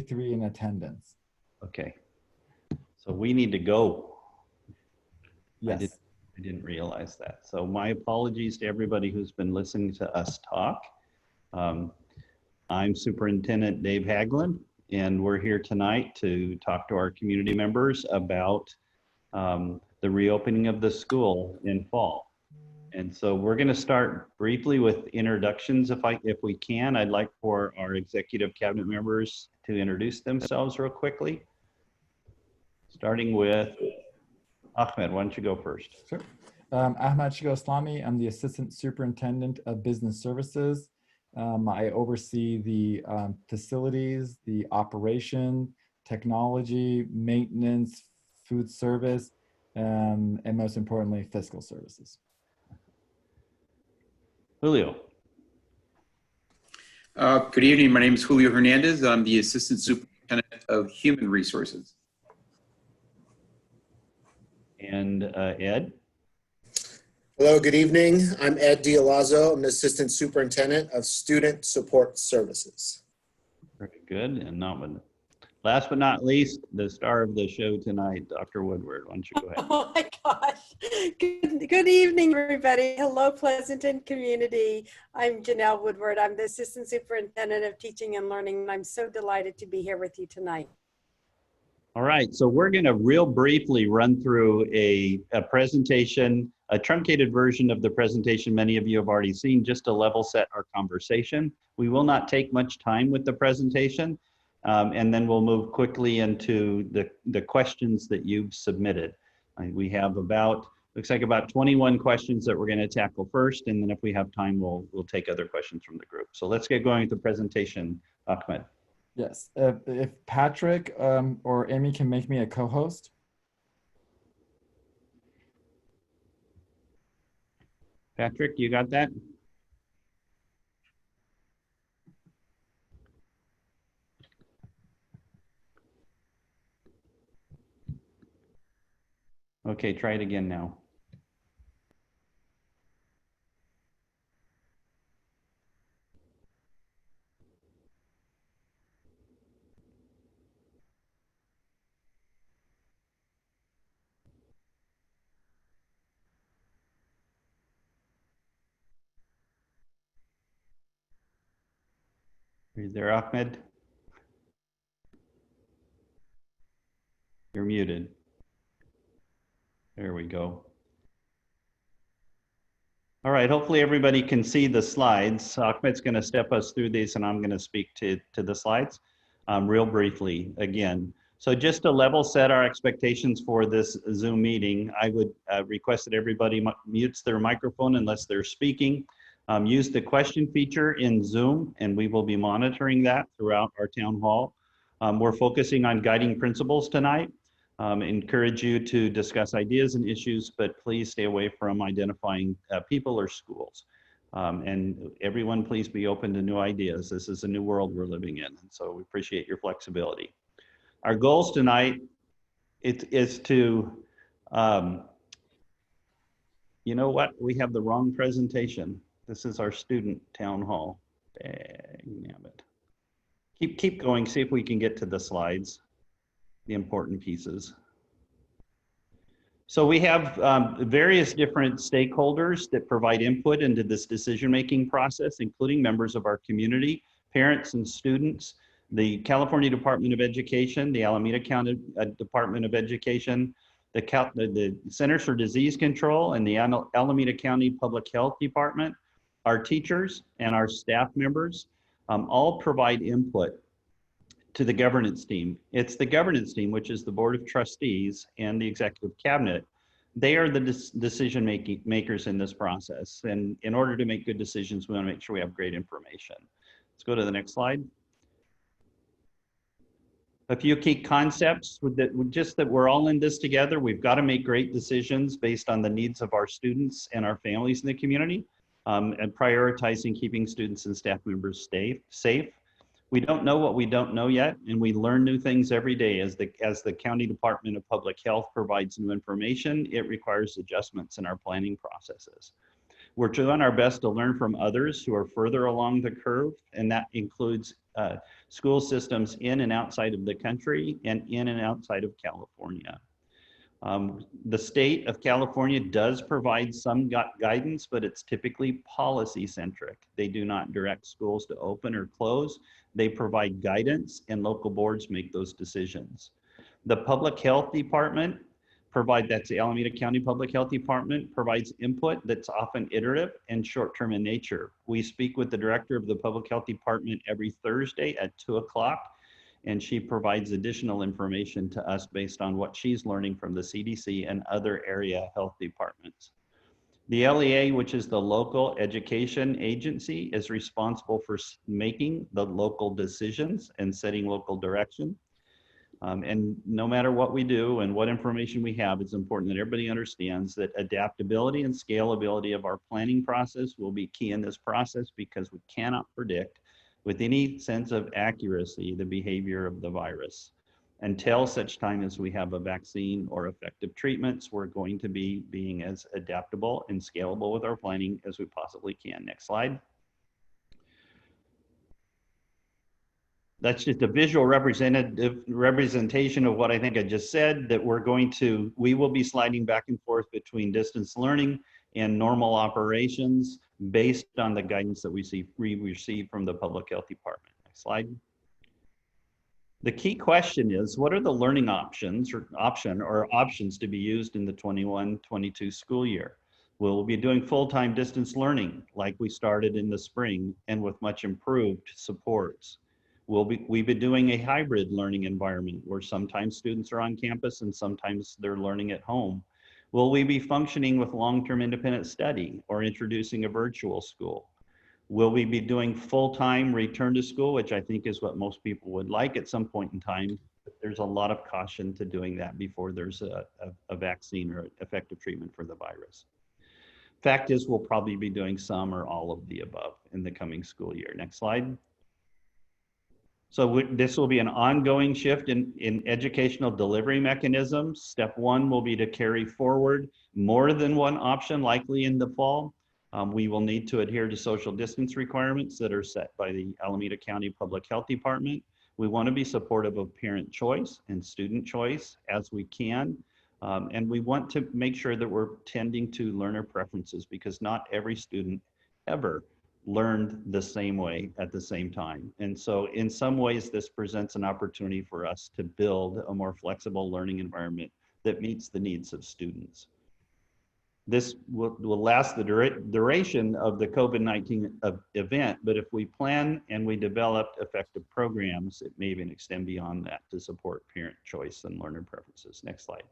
43 in attendance. Okay. So we need to go. Yes. I didn't realize that. So my apologies to everybody who's been listening to us talk. I'm Superintendent Dave Haglund, and we're here tonight to talk to our community members about the reopening of the school in fall. And so we're going to start briefly with introductions if we can. I'd like for our executive cabinet members to introduce themselves real quickly. Starting with Ahmed, why don't you go first? Sure. Ahmed Shigo-Islami, I'm the Assistant Superintendent of Business Services. I oversee the facilities, the operation, technology, maintenance, food service, and most importantly, fiscal services. Julio. Good evening. My name is Julio Hernandez. I'm the Assistant Superintendent of Human Resources. And Ed. Hello, good evening. I'm Ed Dialazzo. I'm the Assistant Superintendent of Student Support Services. Very good. And last but not least, the star of the show tonight, Dr. Woodward. Why don't you go ahead? Oh my gosh. Good evening, everybody. Hello, Pleasanton community. I'm Janelle Woodward. I'm the Assistant Superintendent of Teaching and Learning, and I'm so delighted to be here with you tonight. All right, so we're going to real briefly run through a presentation, a truncated version of the presentation many of you have already seen, just to level set our conversation. We will not take much time with the presentation, and then we'll move quickly into the questions that you've submitted. We have looks like about 21 questions that we're going to tackle first, and then if we have time, we'll take other questions from the group. So let's get going with the presentation, Ahmed. Yes, if Patrick or Amy can make me a co-host. Patrick, you got that? Okay, try it again now. Are you there, Ahmed? You're muted. There we go. All right, hopefully everybody can see the slides. Ahmed's going to step us through these, and I'm going to speak to the slides real briefly again. So just to level set our expectations for this Zoom meeting, I would request that everybody mutes their microphone unless they're speaking. Use the question feature in Zoom, and we will be monitoring that throughout our town hall. We're focusing on guiding principles tonight. Encourage you to discuss ideas and issues, but please stay away from identifying people or schools. And everyone, please be open to new ideas. This is a new world we're living in, and so we appreciate your flexibility. Our goals tonight is to, you know what? We have the wrong presentation. This is our student town hall. Dang it. Keep going, see if we can get to the slides, the important pieces. So we have various different stakeholders that provide input into this decision-making process, including members of our community, parents and students, the California Department of Education, the Alameda County Department of Education, the Centers for Disease Control, and the Alameda County Public Health Department. Our teachers and our staff members all provide input to the governance team. It's the governance team, which is the Board of Trustees and the Executive Cabinet. They are the decision makers in this process. And in order to make good decisions, we want to make sure we have great information. Let's go to the next slide. A few key concepts just that we're all in this together. We've got to make great decisions based on the needs of our students and our families in the community, and prioritizing keeping students and staff members safe. We don't know what we don't know yet, and we learn new things every day. As the County Department of Public Health provides new information, it requires adjustments in our planning processes. We're doing our best to learn from others who are further along the curve, and that includes school systems in and outside of the country and in and outside of California. The state of California does provide some guidance, but it's typically policy centric. They do not direct schools to open or close. They provide guidance and local boards make those decisions. The Public Health Department that's the Alameda County Public Health Department, provides input that's often iterative and short-term in nature. We speak with the director of the Public Health Department every Thursday at 2 o'clock, and she provides additional information to us based on what she's learning from the CDC and other area health departments. The LEA, which is the local education agency, is responsible for making the local decisions and setting local direction. And no matter what we do and what information we have, it's important that everybody understands that adaptability and scalability of our planning process will be key in this process, because we cannot predict with any sense of accuracy the behavior of the virus. Until such time as we have a vaccine or effective treatments, we're going to be being as adaptable and scalable with our planning as we possibly can. Next slide. That's just a visual representation of what I think I just said, that we will be sliding back and forth between distance learning and normal operations based on the guidance that we receive from the Public Health Department. Next slide. The key question is, what are the learning options to be used in the 21-22 school year? We'll be doing full-time distance learning like we started in the spring and with much improved supports. We've been doing a hybrid learning environment where sometimes students are on campus and sometimes they're learning at home. Will we be functioning with long-term independent study or introducing a virtual school? Will we be doing full-time return to school, which I think is what most people would like at some point in time? But there's a lot of caution to doing that before there's a vaccine or effective treatment for the virus. Fact is, we'll probably be doing some or all of the above in the coming school year. Next slide. So this will be an ongoing shift in educational delivery mechanisms. Step one will be to carry forward more than one option, likely in the fall. We will need to adhere to social distance requirements that are set by the Alameda County Public Health Department. We want to be supportive of parent choice and student choice as we can. And we want to make sure that we're tending to learner preferences, because not every student ever learned the same way at the same time. And so in some ways, this presents an opportunity for us to build a more flexible learning environment that meets the needs of students. This will last the duration of the COVID-19 event, but if we plan and we develop effective programs, it may even extend beyond that to support parent choice and learner preferences. Next slide.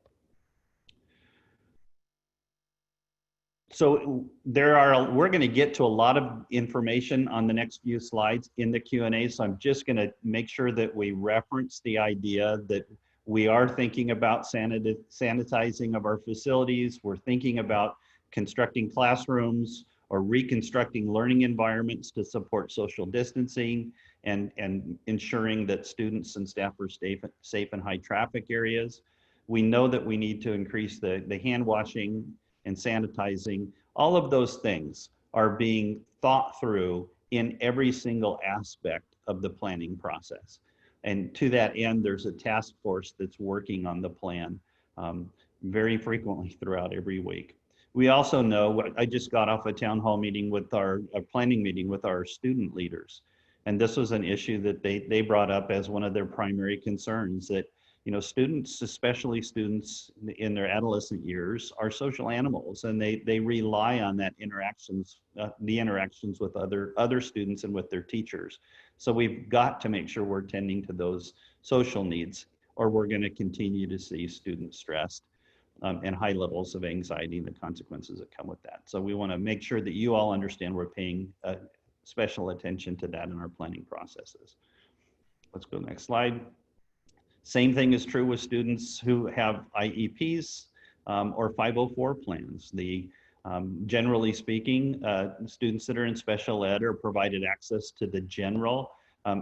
So we're going to get to a lot of information on the next few slides in the Q&A. So I'm just going to make sure that we reference the idea that we are thinking about sanitizing of our facilities. We're thinking about constructing classrooms or reconstructing learning environments to support social distancing and ensuring that students and staff are safe in high traffic areas. We know that we need to increase the hand washing and sanitizing. All of those things are being thought through in every single aspect of the planning process. And to that end, there's a task force that's working on the plan very frequently throughout every week. We also know, I just got off a town hall meeting with a planning meeting with our student leaders. And this was an issue that they brought up as one of their primary concerns, that students, especially students in their adolescent years, are social animals, and they rely on that the interactions with other students and with their teachers. So we've got to make sure we're tending to those social needs, or we're going to continue to see students stressed and high levels of anxiety and the consequences that come with that. So we want to make sure that you all understand we're paying special attention to that in our planning processes. Let's go next slide. Same thing is true with students who have IEPs or 504 plans. Generally speaking, students that are in special ed are provided access to the general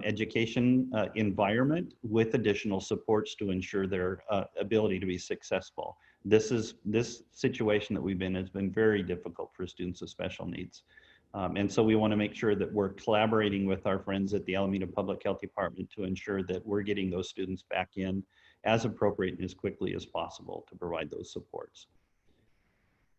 education environment with additional supports to ensure their ability to be successful. this situation that we've been in has been very difficult for students with special needs. And so we want to make sure that we're collaborating with our friends at the Alameda Public Health Department to ensure that we're getting those students back in as appropriate and as quickly as possible to provide those supports.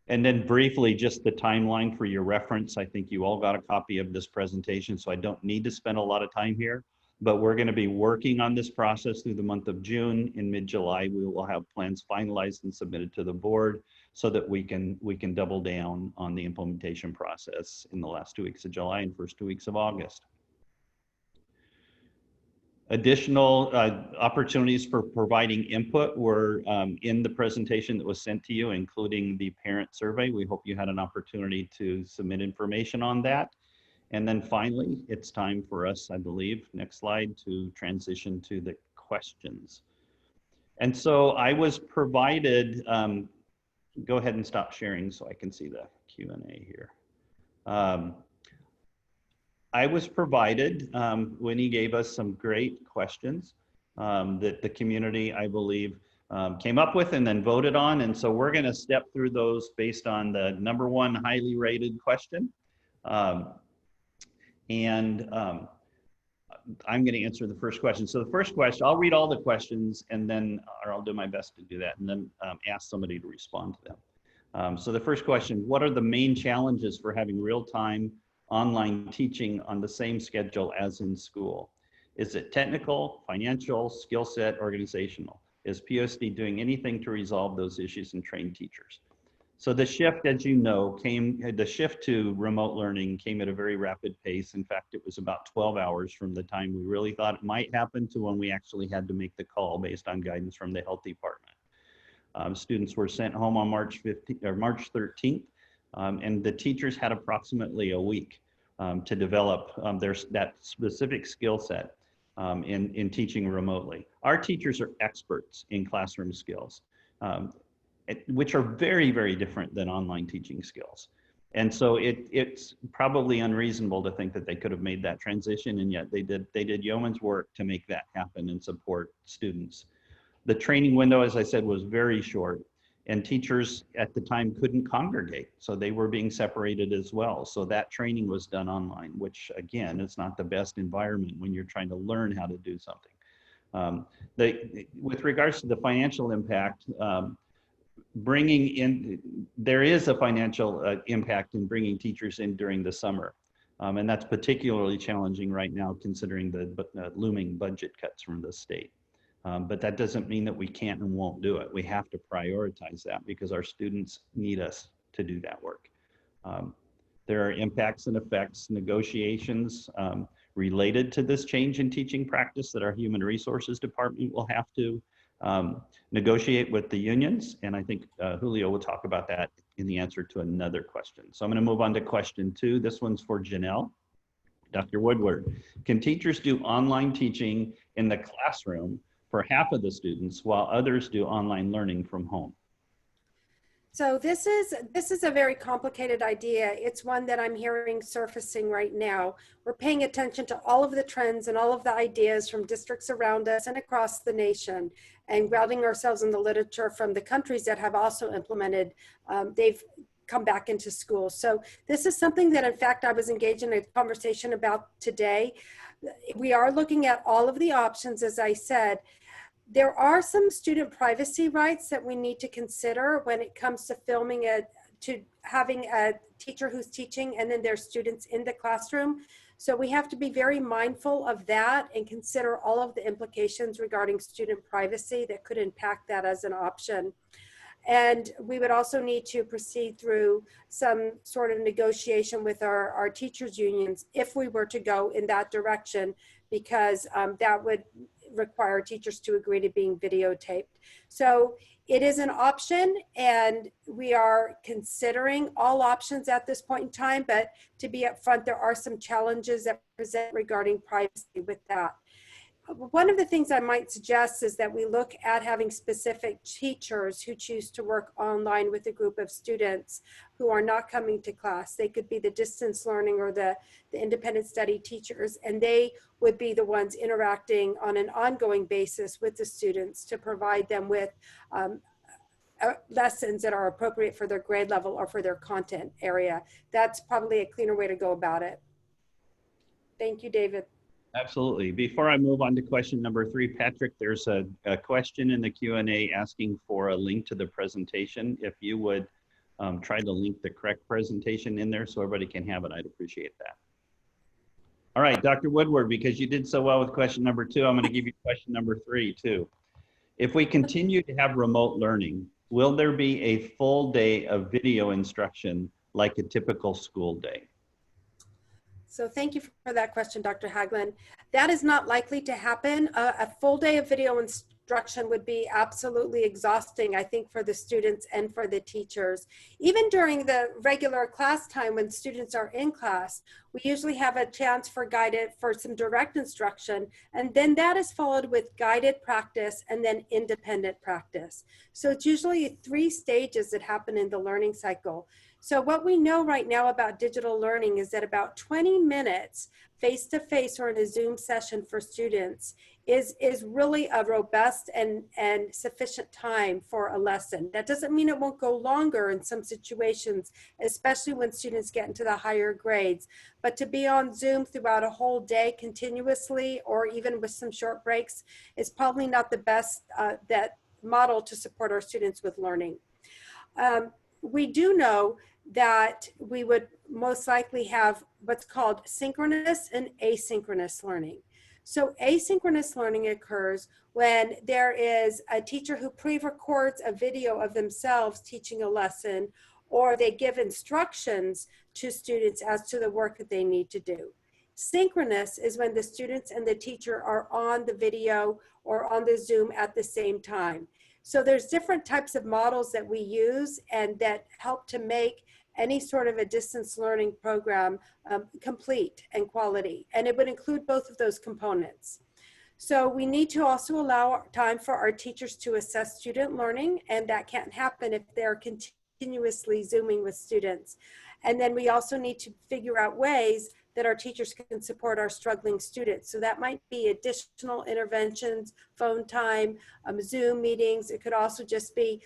And then briefly, just the timeline for your reference. I think you all got a copy of this presentation, so I don't need to spend a lot of time here, but we're going to be working on this process through the month of June. In mid-July, we will have plans finalized and submitted to the board so that we can double down on the implementation process in the last 2 weeks of July and first 2 weeks of August. Additional opportunities for providing input were in the presentation that was sent to you, including the parent survey. We hope you had an opportunity to submit information on that. And then finally, it's time for us, I believe, next slide, to transition to the questions. And so I was provided, go ahead and stop sharing so I can see the Q&A here. I was provided, Winnie gave us some great questions that the community, I believe, came up with and then voted on. And so we're gonna step through those based on the #1 highly rated question. I'm gonna answer the first question. So the first question, I'll read all the questions and then, or I'll do my best to do that and then ask somebody to respond to them. So the first question, what are the main challenges for having real-time online teaching on the same schedule as in school? Is it technical, financial, skill set, organizational? Is PUSD doing anything to resolve those issues and train teachers? So the shift, as you know, the shift to remote learning came at a very rapid pace. In fact, it was about 12 hours from the time we really thought it might happen to when we actually had to make the call based on guidance from the health department. Students were sent home on March 13th. And the teachers had approximately a week to develop that specific skill set in teaching remotely. Our teachers are experts in classroom skills, which are very, very different than online teaching skills. And so it's probably unreasonable to think that they could have made that transition, and yet they did yeoman's work to make that happen and support students. The training window, as I said, was very short. And teachers at the time couldn't congregate, so they were being separated as well. So that training was done online, which again, is not the best environment when you're trying to learn how to do something. With regards to the financial impact, there is a financial impact in bringing teachers in during the summer. And that's particularly challenging right now considering the looming budget cuts from the state. But that doesn't mean that we can't and won't do it. We have to prioritize that because our students need us to do that work. There are impacts and effects, negotiations related to this change in teaching practice that our Human Resources Department will have to negotiate with the unions. And I think Julio will talk about that in the answer to another question. So I'm gonna move on to question 2. This one's for Janelle. Dr. Woodward, can teachers do online teaching in the classroom for half of the students while others do online learning from home? So this is a very complicated idea. It's one that I'm hearing surfacing right now. We're paying attention to all of the trends and all of the ideas from districts around us and across the nation, and grounding ourselves in the literature from the countries that have also implemented, they've come back into school. So this is something that, in fact, I was engaged in a conversation about today. We are looking at all of the options, as I said. There are some student privacy rights that we need to consider when it comes to having a teacher who's teaching and then there's students in the classroom. So we have to be very mindful of that and consider all of the implications regarding student privacy that could impact that as an option. And we would also need to proceed through some sort of negotiation with our teachers unions if we were to go in that direction, because that would require teachers to agree to being videotaped. So it is an option, and we are considering all options at this point in time, but to be upfront, there are some challenges that present regarding privacy with that. One of the things I might suggest is that we look at having specific teachers who choose to work online with a group of students who are not coming to class. They could be the distance learning or the independent study teachers, and they would be the ones interacting on an ongoing basis with the students to provide them with lessons that are appropriate for their grade level or for their content area. That's probably a cleaner way to go about it. Thank you, David. Absolutely. Before I move on to question number 3, Patrick, there's a question in the Q&A asking for a link to the presentation. If you would try to link the correct presentation in there so everybody can have it, I'd appreciate that. All right, Dr. Woodward, because you did so well with question number 2, I'm going to give you question number 3 too. If we continue to have remote learning, will there be a full day of video instruction like a typical school day? So thank you for that question, Dr. Haglund. That is not likely to happen. A full day of video instruction would be absolutely exhausting, I think, for the students and for the teachers. Even during the regular class time when students are in class, we usually have a chance for some direct instruction, and then that is followed with guided practice and then independent practice. So it's usually 3 stages that happen in the learning cycle. So what we know right now about digital learning is that about 20 minutes face-to-face or in a Zoom session for students is really a robust and sufficient time for a lesson. That doesn't mean it won't go longer in some situations, especially when students get into the higher grades. But to be on Zoom throughout a whole day continuously, or even with some short breaks, is probably not the best that model to support our students with learning. We do know that we would most likely have what's called synchronous and asynchronous learning. So asynchronous learning occurs when there is a teacher who pre-records a video of themselves teaching a lesson, or they give instructions to students as to the work that they need to do. Synchronous is when the students and the teacher are on the video or on the Zoom at the same time. So there's different types of models that we use and that help to make any sort of a distance learning program complete and quality. And it would include both of those components. So we need to also allow time for our teachers to assess student learning, and that can't happen if they're continuously Zooming with students. And then we also need to figure out ways that our teachers can support our struggling students. So that might be additional interventions, phone time, Zoom meetings. It could also just be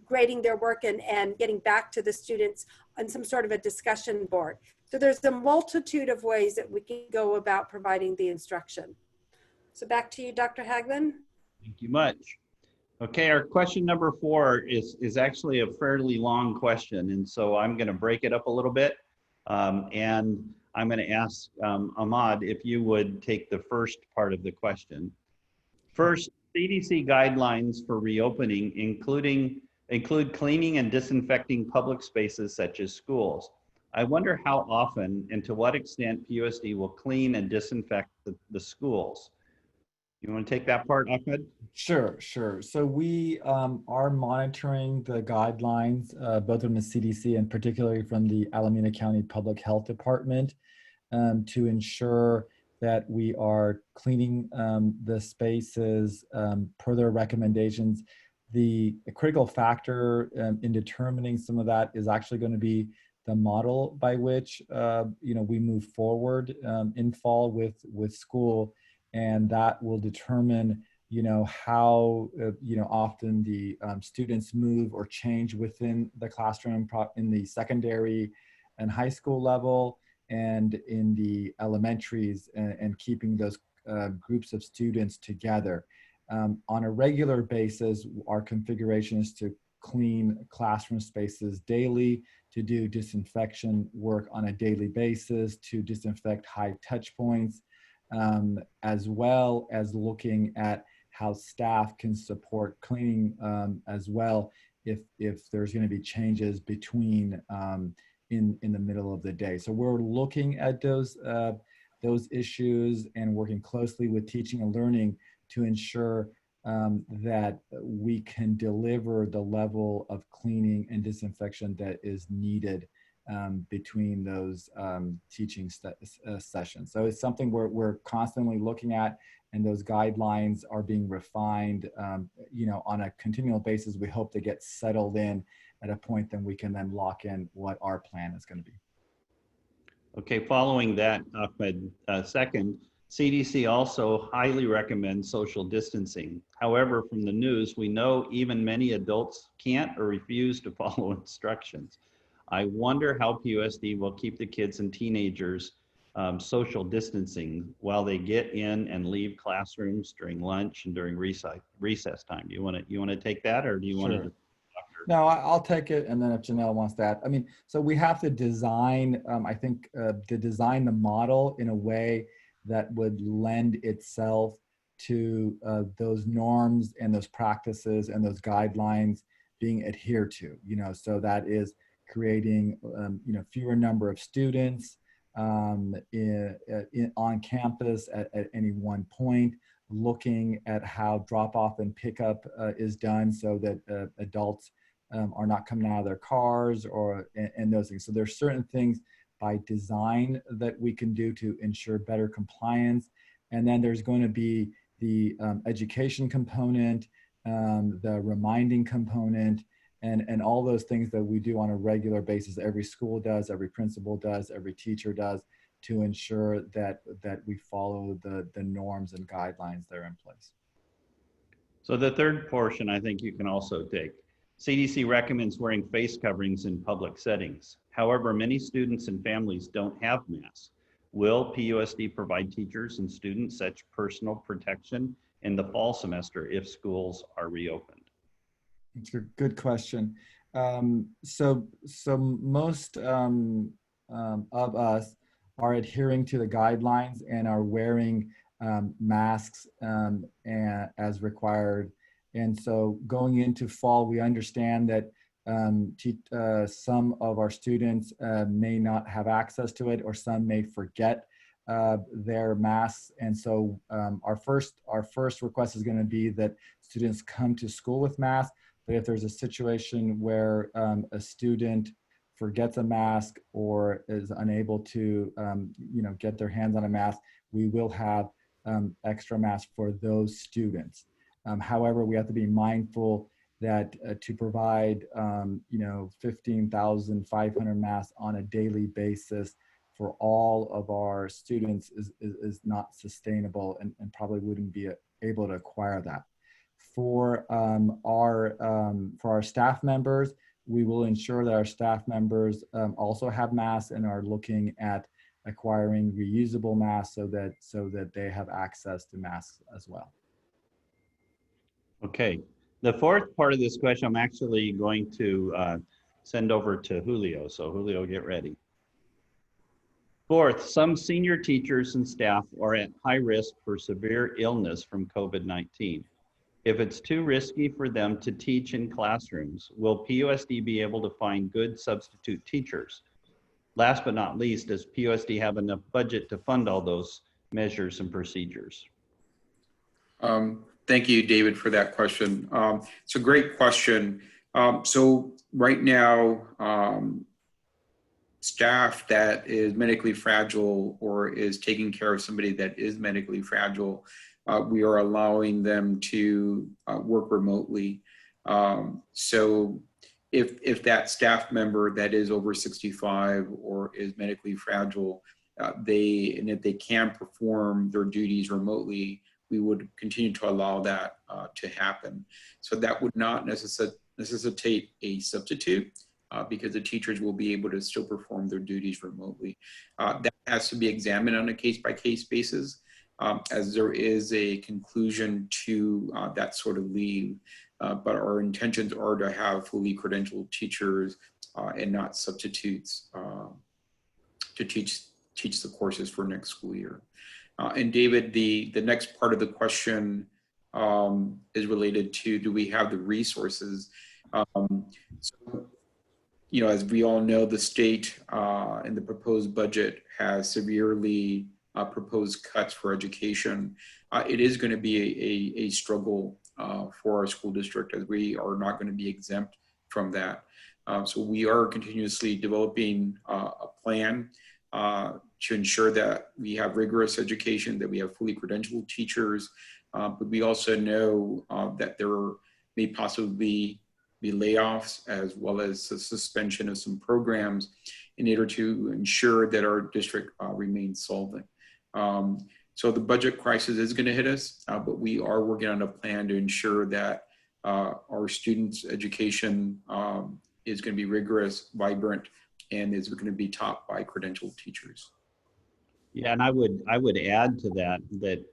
grading their work and getting back to the students on some sort of a discussion board. So there's a multitude of ways that we can go about providing the instruction. So back to you, Dr. Haglund. Thank you much. Okay, our question number 4 is actually a fairly long question, and so I'm going to break it up a little bit, and I'm going to ask Ahmad if you would take the first part of the question. First, CDC guidelines for reopening include cleaning and disinfecting public spaces such as schools. I wonder how often and to what extent PUSD will clean and disinfect the schools. You want to take that part, Ahmed? Sure. So we are monitoring the guidelines, both from the CDC and particularly from the Alameda County Public Health Department, to ensure that we are cleaning the spaces per their recommendations. The critical factor in determining some of that is actually going to be the model by which we move forward in fall with school. And that will determine, how, often the students move or change within the classroom in the secondary and high school level and in the elementaries, and keeping those groups of students together. On a regular basis, our configuration is to clean classroom spaces daily, to do disinfection work on a daily basis, to disinfect high touch points, as well as looking at how staff can support cleaning as well if there's going to be changes between in the middle of the day. So we're looking at those issues and working closely with teaching and learning to ensure that we can deliver the level of cleaning and disinfection that is needed between those teaching sessions. So it's something we're constantly looking at, and those guidelines are being refined, on a continual basis. We hope to get settled in at a point that we can then lock in what our plan is going to be. Okay, following that, Ahmed, second, CDC also highly recommends social distancing. However, from the news, we know even many adults can't or refuse to follow instructions. I wonder how PUSD will keep the kids and teenagers social distancing while they get in and leave classrooms during lunch and during recess time. Do you want to take that, or do you want Sure. to? No, I'll take it, and then if Janelle wants that. I mean, so we have to design, I think, to design the model in a way that would lend itself to those norms and those practices and those guidelines being adhered to, so that is creating, fewer number of students on campus at any one point, looking at how drop off and pickup is done so that adults are not coming out of their cars and those things. So there's certain things by design that we can do to ensure better compliance. And then there's going to be the education component, the reminding component, and all those things that we do on a regular basis. Every school does, every principal does, every teacher does, to ensure that we follow the norms and guidelines that are in place. So the third portion, I think you can also take. CDC recommends wearing face coverings in public settings. However, many students and families don't have masks. Will PUSD provide teachers and students such personal protection in the fall semester if schools are reopened? It's a good question. So most of us are adhering to the guidelines and are wearing masks as required. And so going into fall, we understand that some of our students may not have access to it, or some may forget their masks. And so our first request is going to be that students come to school with masks. But if there's a situation where a student forgets a mask or is unable to get their hands on a mask, we will have extra masks for those students. However, we have to be mindful that to provide 15,500 masks on a daily basis for all of our students is not sustainable, and probably wouldn't be able to acquire that. For our staff members, we will ensure that our staff members also have masks and are looking at acquiring reusable masks so that they have access to masks as well. Okay, the fourth part of this question, I'm actually going to send over to Julio. So Julio, get ready. Fourth, some senior teachers and staff are at high risk for severe illness from COVID-19. If it's too risky for them to teach in classrooms, will PUSD be able to find good substitute teachers? Last but not least, does PUSD have enough budget to fund all those measures and procedures? Thank you, David, for that question. It's a great question. So right now, staff that is medically fragile or is taking care of somebody that is medically fragile, we are allowing them to work remotely. So if that staff member that is over 65 or is medically fragile, if they can perform their duties remotely, we would continue to allow that to happen. So that would not necessitate a substitute because the teachers will be able to still perform their duties remotely. That has to be examined on a case-by-case basis, as there is a conclusion to that sort of leave. But our intentions are to have fully credentialed teachers and not substitutes to teach the courses for next school year. And David, the next part of the question is related to, do we have the resources? So, as we all know, the state in the proposed budget has severely proposed cuts for education. It is going to be a struggle for our school district, as we are not going to be exempt from that. So we are continuously developing a plan to ensure that we have rigorous education, that we have fully credentialed teachers, but we also know that there may possibly be layoffs as well as the suspension of some programs in order to ensure that our district remains solvent. So the budget crisis is going to hit us, but we are working on a plan to ensure that our students' education is going to be rigorous, vibrant, and is going to be taught by credentialed teachers. Yeah, and I would add to that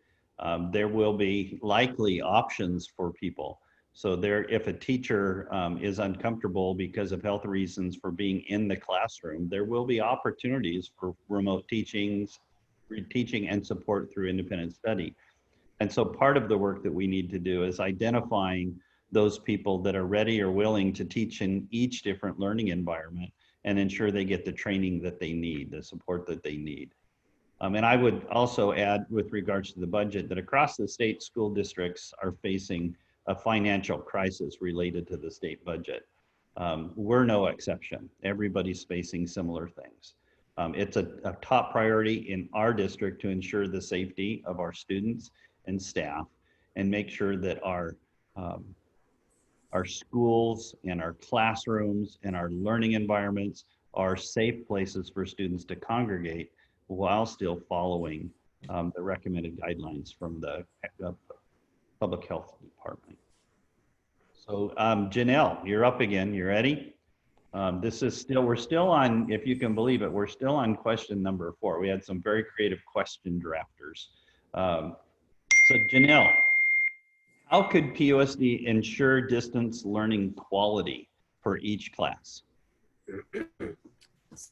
there will be likely options for people. So if a teacher is uncomfortable because of health reasons for being in the classroom, there will be opportunities for remote teaching and support through independent study. And so part of the work that we need to do is identifying those people that are ready or willing to teach in each different learning environment and ensure they get the training that they need, the support that they need. And I would also add, with regards to the budget, that across the state, school districts are facing a financial crisis related to the state budget. We're no exception. Everybody's facing similar things. It's a top priority in our district to ensure the safety of our students and staff and make sure that our schools and our classrooms and our learning environments are safe places for students to congregate while still following the recommended guidelines from the Public Health Department. So Janelle, you're up again. You ready? We're still on, if you can believe it, we're still on question number 4. We had some very creative question drafters. So Janelle, how could PUSD ensure distance learning quality for each class?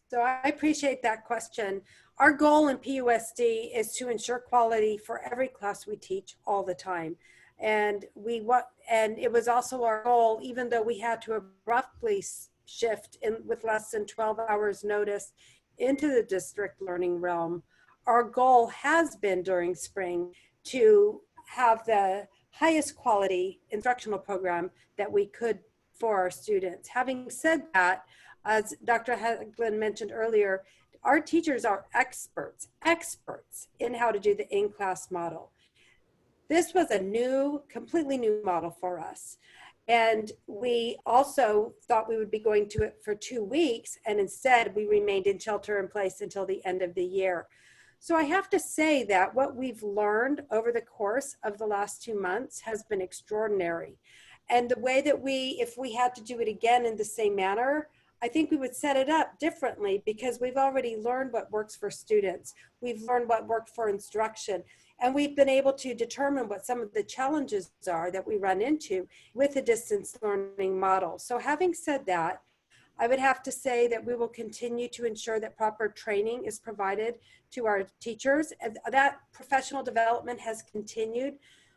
So I appreciate that question. Our goal in PUSD is to ensure quality for every class we teach all the time. And it was also our goal, even though we had to abruptly shift with less than 12 hours notice into the district learning realm, our goal has been during spring to have the highest quality instructional program that we could for our students. Having said that, as Dr. Haglund mentioned earlier, our teachers are experts in how to do the in-class model. This was a completely new model for us. And we also thought we would be going to it for 2 weeks, and instead we remained in shelter in place until the end of the year. So I have to say that what we've learned over the course of the last 2 months has been extraordinary. And the way that if we had to do it again in the same manner, I think we would set it up differently because we've already learned what works for students. We've learned what worked for instruction. And we've been able to determine what some of the challenges are that we run into with a distance learning model. So having said that, I would have to say that we will continue to ensure that proper training is provided to our teachers. And that professional development has continued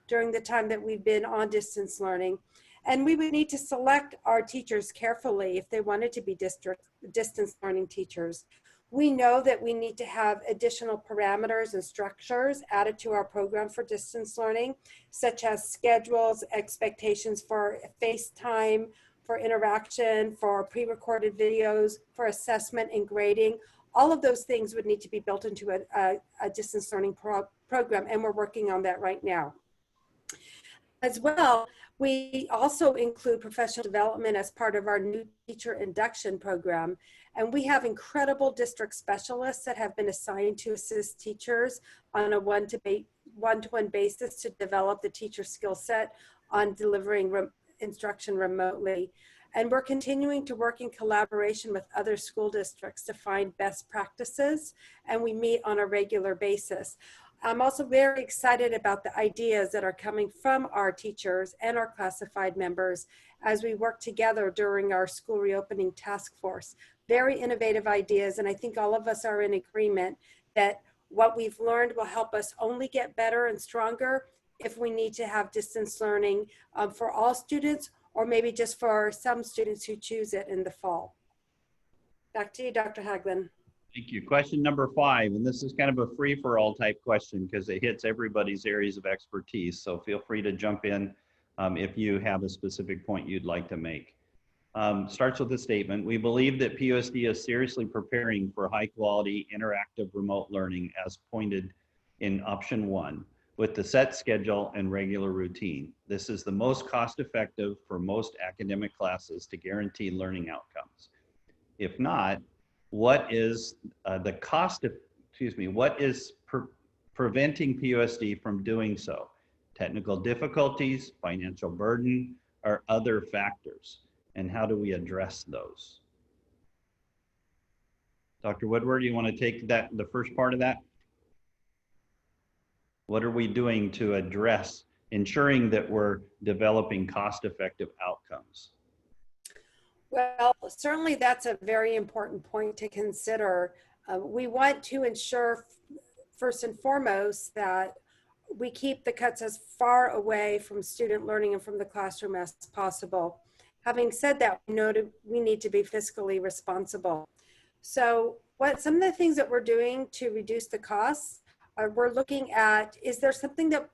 during the time that we've been on distance learning. And we would need to select our teachers carefully if they wanted to be distance learning teachers. We know that we need to have additional parameters and structures added to our program for distance learning, such as schedules, expectations for FaceTime, for interaction, for pre-recorded videos, for assessment and grading. All of those things would need to be built into a distance learning program, and we're working on that right now. As well, we also include professional development as part of our new teacher induction program. And we have incredible district specialists that have been assigned to assist teachers on a one-to-one basis to develop the teacher skill set on delivering instruction remotely. And we're continuing to work in collaboration with other school districts to find best practices, and we meet on a regular basis. I'm also very excited about the ideas that are coming from our teachers and our classified members as we work together during our school reopening task force. Very innovative ideas, and I think all of us are in agreement that what we've learned will help us only get better and stronger if we need to have distance learning for all students, or maybe just for some students who choose it in the fall. Back to you, Dr. Haglund. Thank you. Question number 5, and this is kind of a free-for-all type question because it hits everybody's areas of expertise. So feel free to jump in if you have a specific point you'd like to make. Starts with a statement. We believe that PUSD is seriously preparing for high-quality interactive remote learning as pointed in option 1 with the set schedule and regular routine. This is the most cost-effective for most academic classes to guarantee learning outcomes. If not, what is preventing PUSD from doing so? Technical difficulties, financial burden, or other factors? And how do we address those? Dr. Woodward, you want to take that, the first part of that? What are we doing to address ensuring that we're developing cost-effective outcomes? Well, certainly that's a very important point to consider. We want to ensure, first and foremost, that we keep the cuts as far away from student learning and from the classroom as possible. Having said that, we need to be fiscally responsible. So some of the things that we're doing to reduce the costs, we're looking at, is there something that,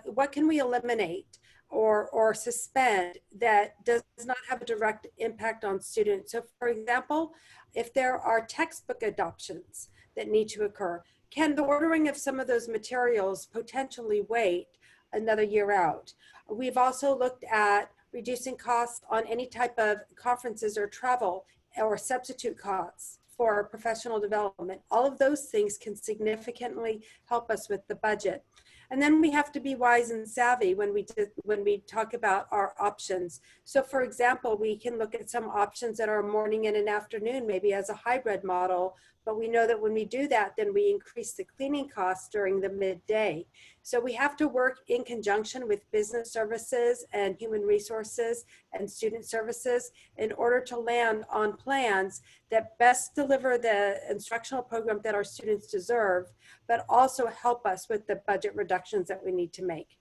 what can we eliminate or suspend that does not have a direct impact on students? So for example, if there are textbook adoptions that need to occur, can the ordering of some of those materials potentially wait another year out? We've also looked at reducing costs on any type of conferences or travel or substitute costs for professional development. All of those things can significantly help us with the budget. And then we have to be wise and savvy when we talk about our options. So for example, we can look at some options that are morning and an afternoon, maybe as a hybrid model, but we know that when we do that, then we increase the cleaning costs during the midday. So we have to work in conjunction with business services and human resources and student services in order to land on plans that best deliver the instructional program that our students deserve, but also help us with the budget reductions that we need to make.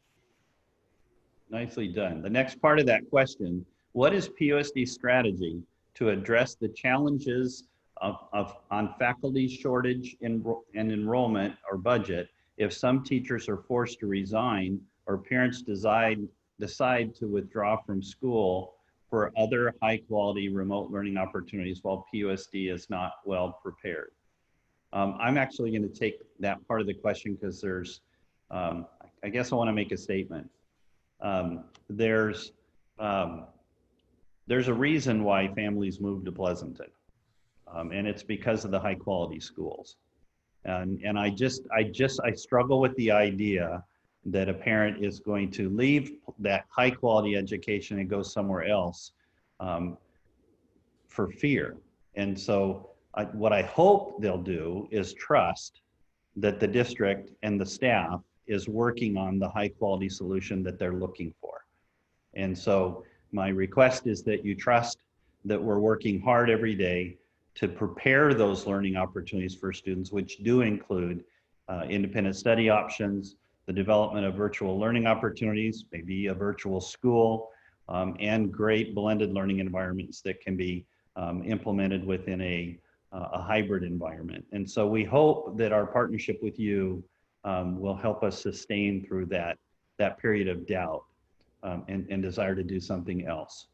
Nicely done. The next part of that question, what is PUSD's strategy to address the challenges on faculty shortage and enrollment or budget if some teachers are forced to resign or parents decide to withdraw from school for other high quality remote learning opportunities while PUSD is not well prepared? I'm actually going to take that part of the question because there's, I guess I want to make a statement. There's a reason why families move to Pleasanton. And it's because of the high quality schools. And I struggle with the idea that a parent is going to leave that high quality education and go somewhere else for fear. And so what I hope they'll do is trust that the district and the staff is working on the high quality solution that they're looking for. And so my request is that you trust that we're working hard every day to prepare those learning opportunities for students, which do include independent study options, the development of virtual learning opportunities, maybe a virtual school, and great blended learning environments that can be implemented within a hybrid environment. And so we hope that our partnership with you will help us sustain through that period of doubt and desire to do something else.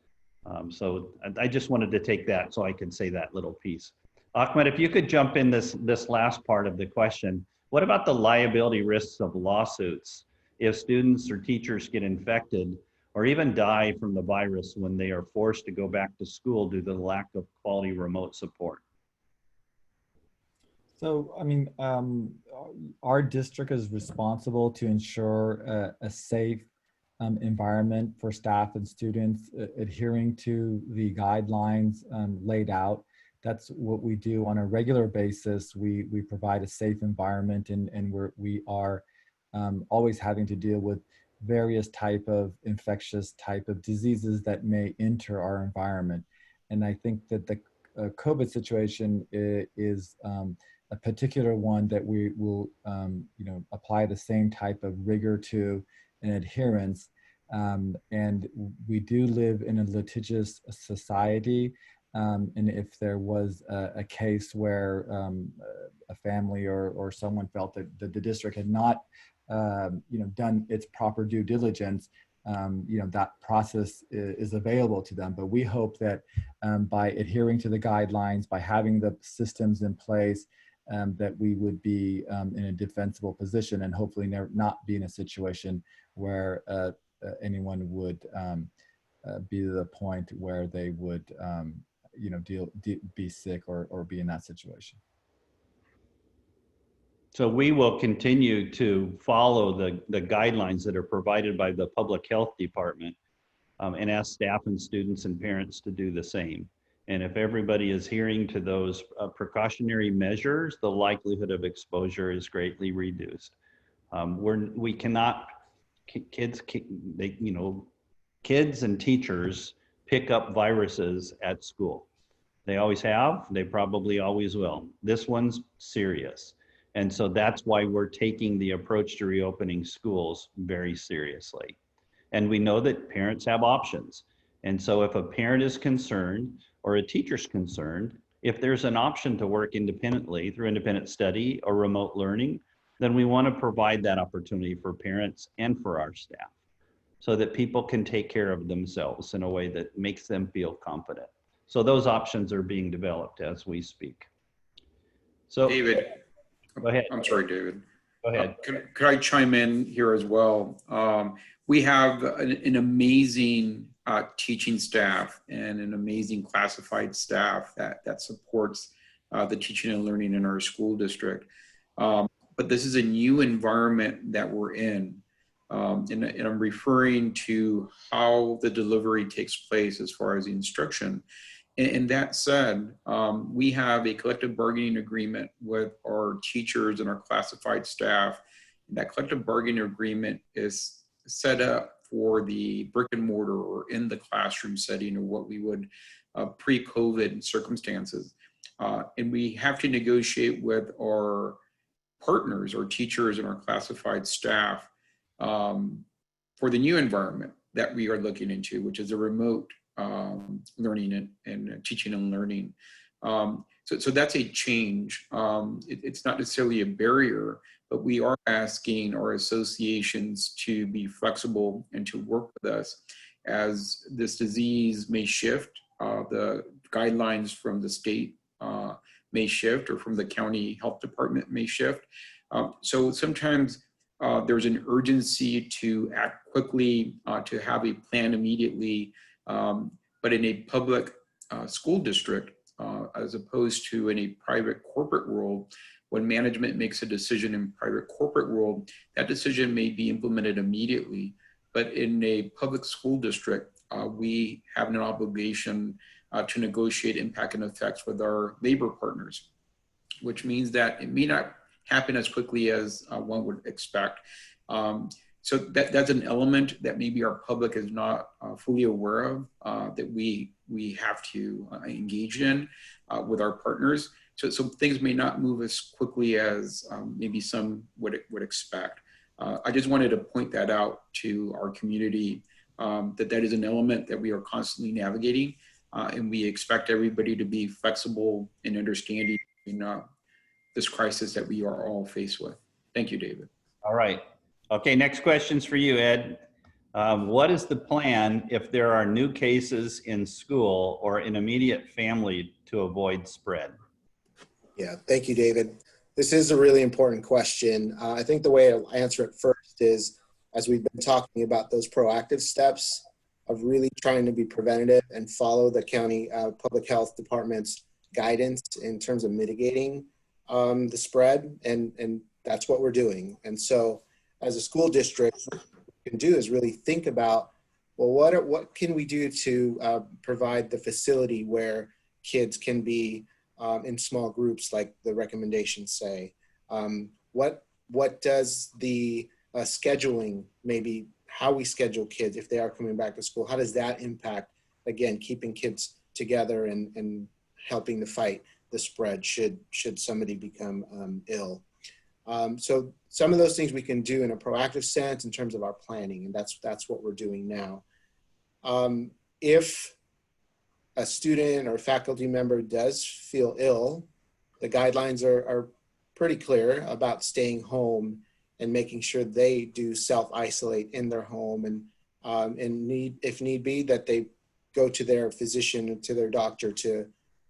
So I just wanted to take that so I could say that little piece. Ahmed, if you could jump in this last part of the question, what about the liability risks of lawsuits if students or teachers get infected or even die from the virus when they are forced to go back to school due to the lack of quality remote support? So, I mean, our district is responsible to ensure a safe environment for staff and students, adhering to the guidelines laid out. That's what we do on a regular basis. We provide a safe environment, and we are always having to deal with various type of infectious type of diseases that may enter our environment. And I think that the COVID situation is a particular one that we will apply the same type of rigor to and adherence. And we do live in a litigious society. And if there was a case where a family or someone felt that the district had not done its proper due diligence, that process is available to them. But we hope that by adhering to the guidelines, by having the systems in place, that we would be in a defensible position and hopefully not be in a situation where anyone would be to the point where they would be sick or be in that situation. So we will continue to follow the guidelines that are provided by the Public Health Department, and ask staff and students and parents to do the same. And if everybody is adhering to those precautionary measures, the likelihood of exposure is greatly reduced. We cannot, kids and teachers pick up viruses at school. They always have, they probably always will. This one's serious. And so that's why we're taking the approach to reopening schools very seriously. And we know that parents have options. And so if a parent is concerned or a teacher's concerned, if there's an option to work independently through independent study or remote learning, then we want to provide that opportunity for parents and for our staff so that people can take care of themselves in a way that makes them feel confident. So those options are being developed as we speak. So David, go ahead. I'm sorry, David. Go ahead. Could I chime in here as well? We have an amazing teaching staff and an amazing classified staff that supports the teaching and learning in our school district. But this is a new environment that we're in. And I'm referring to how the delivery takes place as far as the instruction. And that said, we have a collective bargaining agreement with our teachers and our classified staff. That collective bargaining agreement is set up for the brick and mortar or in the classroom setting, or what we would pre-COVID circumstances. And we have to negotiate with our partners, our teachers and our classified staff for the new environment that we are looking into, which is a remote learning and teaching and learning. So that's a change. It's not necessarily a barrier, but we are asking our associations to be flexible and to work with us as this disease may shift. The guidelines from the state may shift, or from the county health department may shift. So sometimes there's an urgency to act quickly, to have a plan immediately, but in a public school district, as opposed to in a private corporate world, when management makes a decision in private corporate world, that decision may be implemented immediately. But in a public school district, we have an obligation to negotiate impact and effects with our labor partners, which means that it may not happen as quickly as one would expect. So that's an element that maybe our public is not fully aware of, that we have to engage in with our partners. So things may not move as quickly as maybe some would expect. I just wanted to point that out to our community, that is an element that we are constantly navigating, and we expect everybody to be flexible and understanding in this crisis that we are all faced with. Thank you, David. All right. Okay, next question's for you, Ed. What is the plan if there are new cases in school or in immediate family to avoid spread? Yeah, thank you, David. This is a really important question. I think the way I'll answer it first is, as we've been talking about those proactive steps of really trying to be preventative and follow the county public health department's guidance in terms of mitigating the spread, and that's what we're doing. And so as a school district, what we can do is really think about, well, what can we do to provide the facility where kids can be in small groups, like the recommendations say? What does the scheduling, maybe how we schedule kids if they are coming back to school, how does that impact, again, keeping kids together and helping to fight the spread should somebody become ill? So some of those things we can do in a proactive sense in terms of our planning, and that's what we're doing now. If a student or faculty member does feel ill, the guidelines are pretty clear about staying home and making sure they do self-isolate in their home, and if need be, that they go to their physician, to their doctor to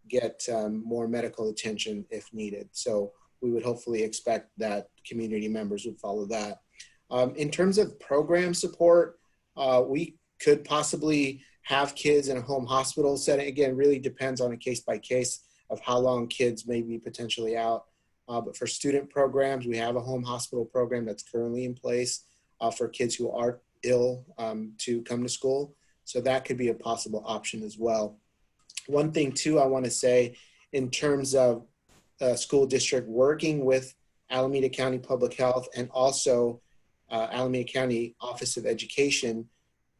get more medical attention if needed. So we would hopefully expect that community members would follow that. In terms of program support, we could possibly have kids in a home hospital setting. Again, really depends on a case by case of how long kids may be potentially out. But for student programs, we have a home hospital program that's currently in place for kids who are ill to come to school. So that could be a possible option as well. One thing too, I want to say in terms of school district working with Alameda County Public Health and also Alameda County Office of Education,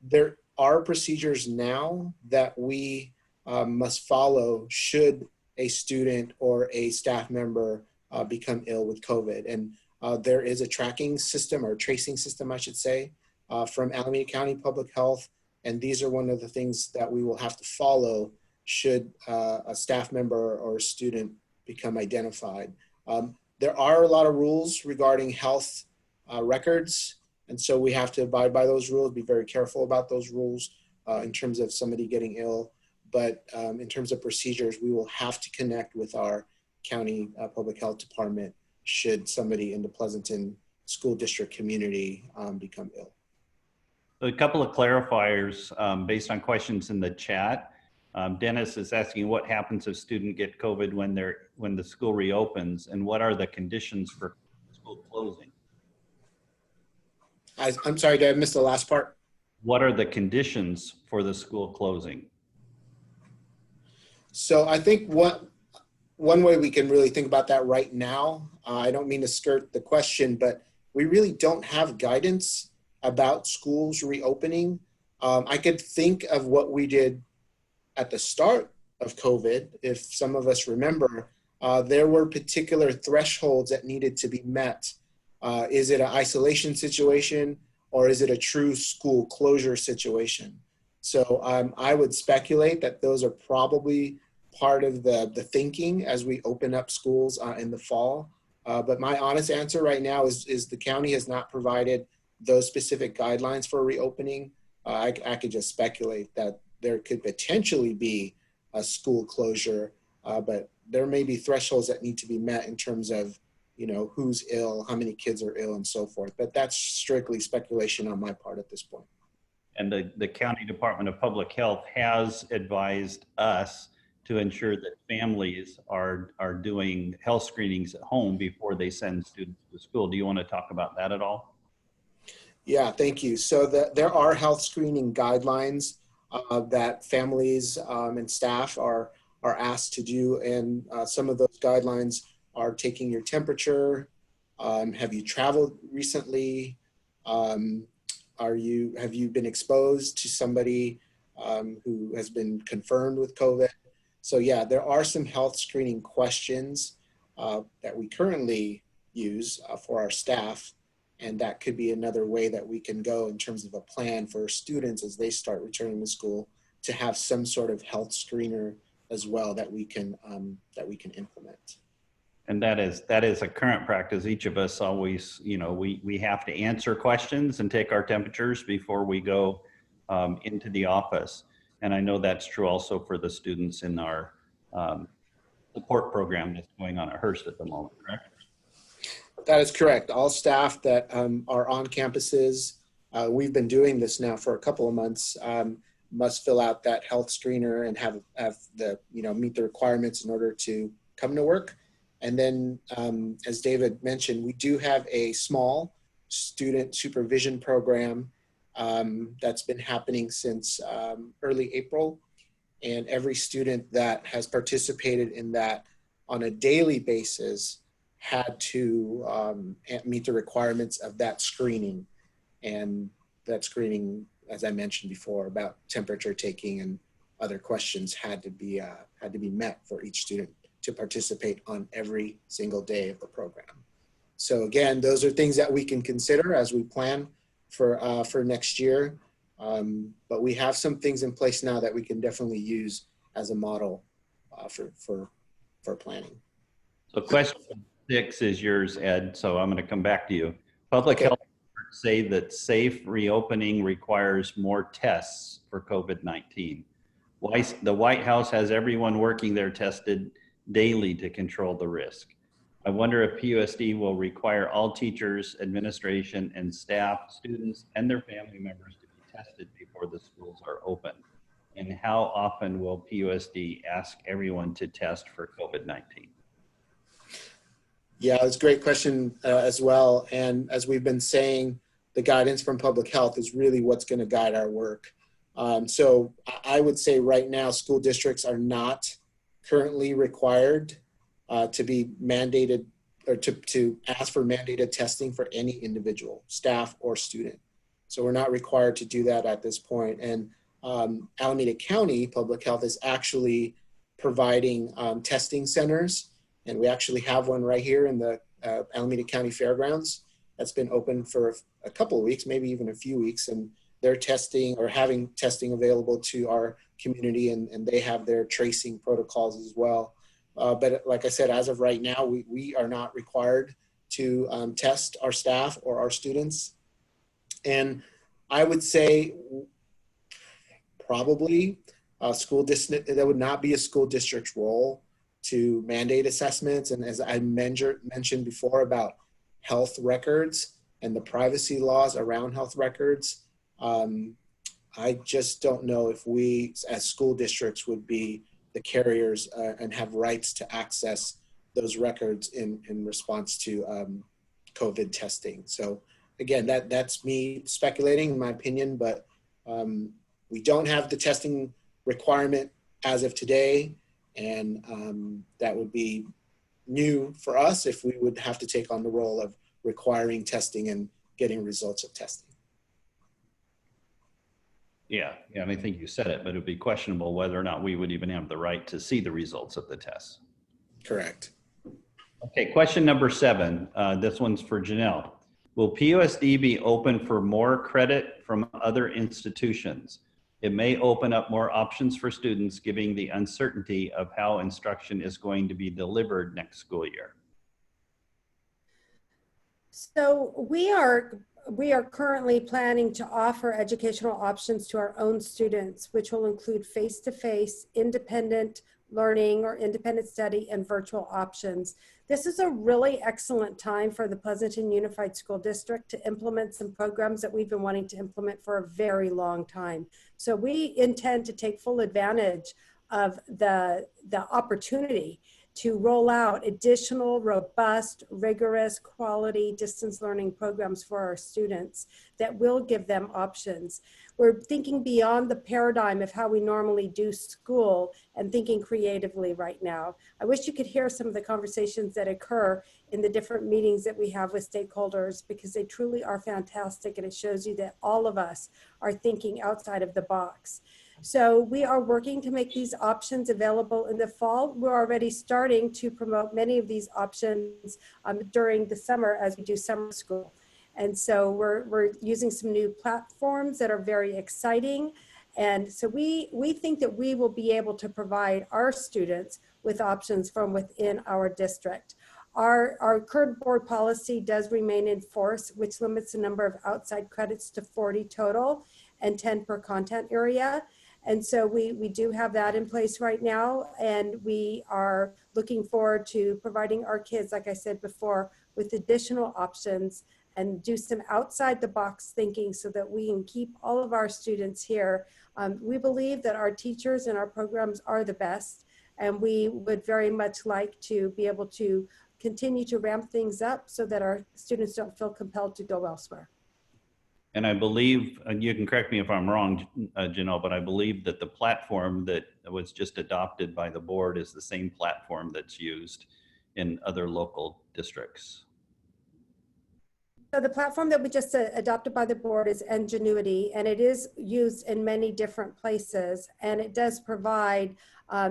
there are procedures now that we must follow should a student or a staff member become ill with COVID. And there is a tracking system or tracing system, I should say, from Alameda County Public Health. And these are one of the things that we will have to follow should a staff member or a student become identified. There are a lot of rules regarding health records. And so we have to abide by those rules, be very careful about those rules in terms of somebody getting ill. But in terms of procedures, we will have to connect with our county public health department should somebody in the Pleasanton school district community become ill. A couple of clarifiers based on questions in the chat. Dennis is asking what happens if students get COVID when the school reopens, and what are the conditions for school closing? I'm sorry, did I miss the last part? What are the conditions for the school closing? So I think one way we can really think about that right now, I don't mean to skirt the question, but we really don't have guidance about schools reopening. I could think of what we did at the start of COVID. If some of us remember, there were particular thresholds that needed to be met. Is it an isolation situation or is it a true school closure situation? So I would speculate that those are probably part of the thinking as we open up schools in the fall. But my honest answer right now is the county has not provided those specific guidelines for reopening. I could just speculate that there could potentially be a school closure, but there may be thresholds that need to be met in terms of, you know, who's ill, how many kids are ill, and so forth. But that's strictly speculation on my part at this point. And the County Department of Public Health has advised us to ensure that families are doing health screenings at home before they send students to school. Do you want to talk about that at all? Yeah, thank you. So there are health screening guidelines that families and staff are asked to do. And some of those guidelines are taking your temperature. Have you traveled recently? Have you been exposed to somebody who has been confirmed with COVID? So yeah, there are some health screening questions that we currently use for our staff. And that could be another way that we can go in terms of a plan for students as they start returning to school to have some sort of health screener as well that we can implement. And that is a current practice. Each of us always, you know, we have to answer questions and take our temperatures before we go into the office. And I know that's true also for the students in our support program that's going on at Hearst at the moment, correct? That is correct. All staff that are on campuses, we've been doing this now for a couple of months, must fill out that health screener and have the, you know, meet the requirements in order to come to work. And then, as David mentioned, we do have a small student supervision program that's been happening since early April. And every student that has participated in that on a daily basis had to meet the requirements of that screening. And that screening, as I mentioned before, about temperature taking and other questions had to be met for each student to participate on every single day of the program. So again, those are things that we can consider as we plan for next year. But we have some things in place now that we can definitely use as a model for planning. So question 6 is yours, Ed. So I'm going to come back to you. Public health experts say that safe reopening requires more tests for COVID-19. The White House has everyone working there tested daily to control the risk. I wonder if PUSD will require all teachers, administration, and staff, students, and their family members to be tested before the schools are open. And how often will PUSD ask everyone to test for COVID-19? Yeah, it's a great question as well. And as we've been saying, the guidance from public health is really what's going to guide our work. So I would say right now, school districts are not currently required to be mandated or to ask for mandated testing for any individual, staff or student. So we're not required to do that at this point. And Alameda County Public Health is actually providing testing centers. And we actually have one right here in the Alameda County Fairgrounds that's been open for a couple of weeks, maybe even a few weeks. And they're testing or having testing available to our community, and they have their tracing protocols as well. But like I said, as of right now, we are not required to test our staff or our students. And I would say probably school district, that would not be a school district's role to mandate assessments. And as I mentioned before about health records and the privacy laws around health records, I just don't know if we as school districts would be the carriers and have rights to access those records in response to COVID testing. So again, that's me speculating in my opinion, but we don't have the testing requirement as of today. And that would be new for us if we would have to take on the role of requiring testing and getting results of testing. Yeah, I mean, I think you said it, but it would be questionable whether or not we would even have the right to see the results of the tests. Correct. Okay, question number 7. This one's for Janelle. Will PUSD be open for more credit from other institutions? It may open up more options for students, given the uncertainty of how instruction is going to be delivered next school year. So we are currently planning to offer educational options to our own students, which will include face-to-face, independent learning or independent study, and virtual options. This is a really excellent time for the Pleasanton Unified School District to implement some programs that we've been wanting to implement for a very long time. So we intend to take full advantage of the opportunity to roll out additional robust, rigorous, quality distance learning programs for our students that will give them options. We're thinking beyond the paradigm of how we normally do school and thinking creatively right now. I wish you could hear some of the conversations that occur in the different meetings that we have with stakeholders, because they truly are fantastic, and it shows you that all of us are thinking outside of the box. So we are working to make these options available in the fall. We're already starting to promote many of these options during the summer as we do summer school. And so we're using some new platforms that are very exciting. And so we think that we will be able to provide our students with options from within our district. Our current board policy does remain in force, which limits the number of outside credits to 40 total and 10 per content area. And so we do have that in place right now, and we are looking forward to providing our kids, like I said before, with additional options and do some outside the box thinking so that we can keep all of our students here. We believe that our teachers and our programs are the best, and we would very much like to be able to continue to ramp things up so that our students don't feel compelled to go elsewhere. And I believe, and you can correct me if I'm wrong, Janelle, but I believe that the platform that was just adopted by the board is the same platform that's used in other local districts. So the platform that we just adopted by the board is Ingenuity, and it is used in many different places, and it does provide,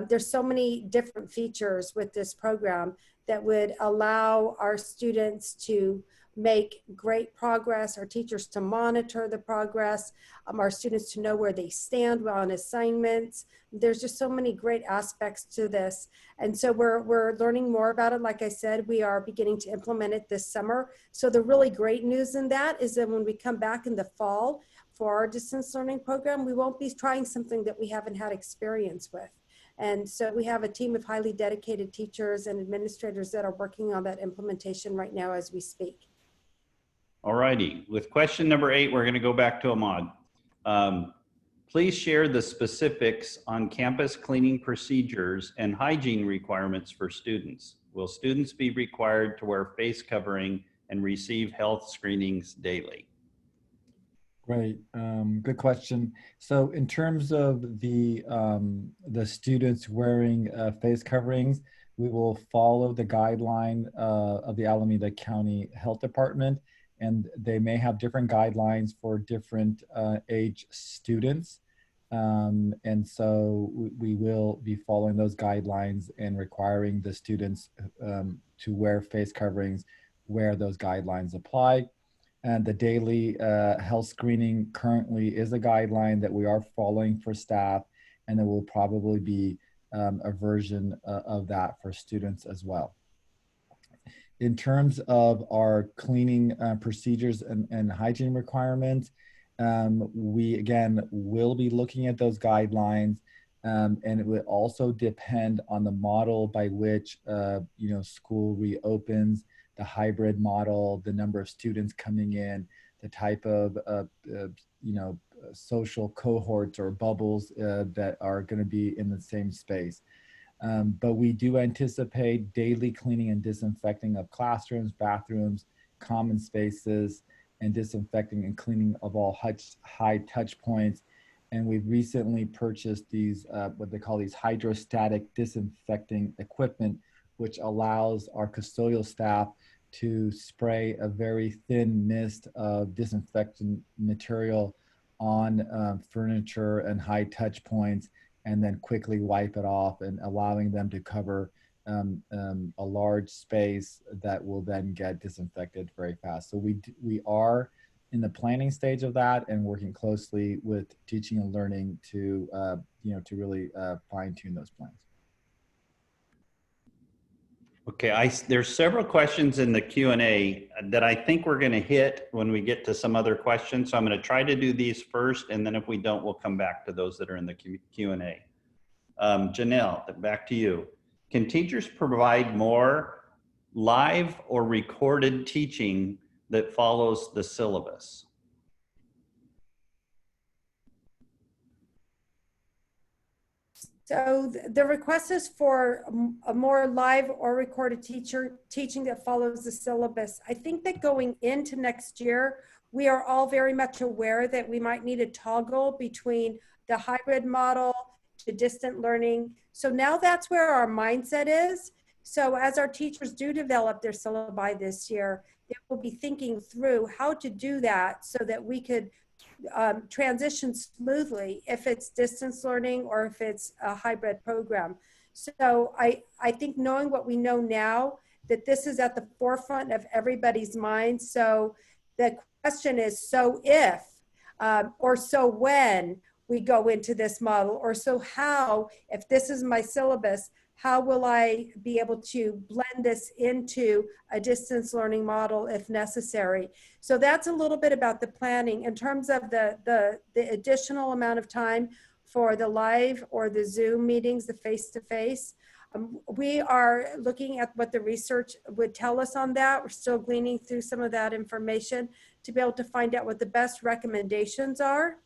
there's so many different features with this program that would allow our students to make great progress, our teachers to monitor the progress, our students to know where they stand on assignments. There's just so many great aspects to this. And so we're learning more about it. Like I said, we are beginning to implement it this summer. So the really great news in that is that when we come back in the fall for our distance learning program, we won't be trying something that we haven't had experience with. And so we have a team of highly dedicated teachers and administrators that are working on that implementation right now as we speak. All righty, with question number 8, we're going to go back to Ahmad. Please share the specifics on campus cleaning procedures and hygiene requirements for students. Will students be required to wear face covering and receive health screenings daily? Great, good question. So in terms of the students wearing face coverings, we will follow the guideline of the Alameda County Health Department, and they may have different guidelines for different age students. And so we will be following those guidelines and requiring the students to wear face coverings where those guidelines apply. And the daily health screening currently is a guideline that we are following for staff, and there will probably be a version of that for students as well. In terms of our cleaning procedures and hygiene requirements, we again will be looking at those guidelines, and it will also depend on the model by which school reopens, the hybrid model, the number of students coming in, the type of social cohorts or bubbles that are going to be in the same space. But we do anticipate daily cleaning and disinfecting of classrooms, bathrooms, common spaces, and disinfecting and cleaning of all high touch points. And we've recently purchased these, what they call these hydrostatic disinfecting equipment, which allows our custodial staff to spray a very thin mist of disinfectant material on furniture and high touch points, and then quickly wipe it off, and allowing them to cover a large space that will then get disinfected very fast. So we are in the planning stage of that and working closely with teaching and learning to really fine tune those plans. Okay, there's several questions in the Q&A that I think we're going to hit when we get to some other questions. So I'm going to try to do these first, and then if we don't, we'll come back to those that are in the Q&A. Janelle, back to you. Can teachers provide more live or recorded teaching that follows the syllabus? So the request is for a more live or recorded teaching that follows the syllabus. I think that going into next year, we are all very much aware that we might need a toggle between the hybrid model to distant learning. So now that's where our mindset is. So as our teachers do develop their syllabi this year, they will be thinking through how to do that so that we could transition smoothly if it's distance learning or if it's a hybrid program. So I think knowing what we know now, that this is at the forefront of everybody's mind. So the question is, so if, or so when we go into this model, or so how, if this is my syllabus, how will I be able to blend this into a distance learning model if necessary? So that's a little bit about the planning. In terms of the additional amount of time for the live or the Zoom meetings, the face-to-face, we are looking at what the research would tell us on that. We're still gleaning through some of that information to be able to find out what the best recommendations are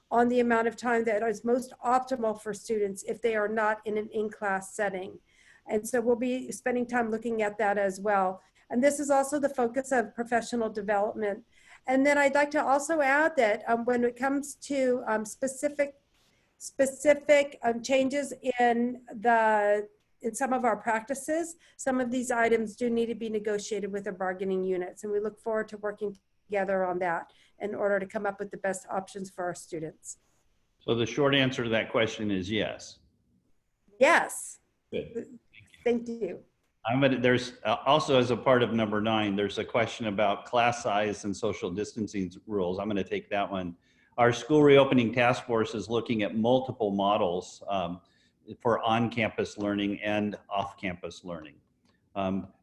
on the amount of time that is most optimal for students if they are not in an in-class setting. And so we'll be spending time looking at that as well. And this is also the focus of professional development. And then I'd like to also add that when it comes to specific changes in some of our practices, some of these items do need to be negotiated with our bargaining units. And we look forward to working together on that in order to come up with the best options for our students. So the short answer to that question is yes. Yes. Good. Thank you. There's also, as a part of number 9, there's a question about class size and social distancing rules. I'm going to take that one. Our school reopening task force is looking at multiple models for on-campus learning and off-campus learning.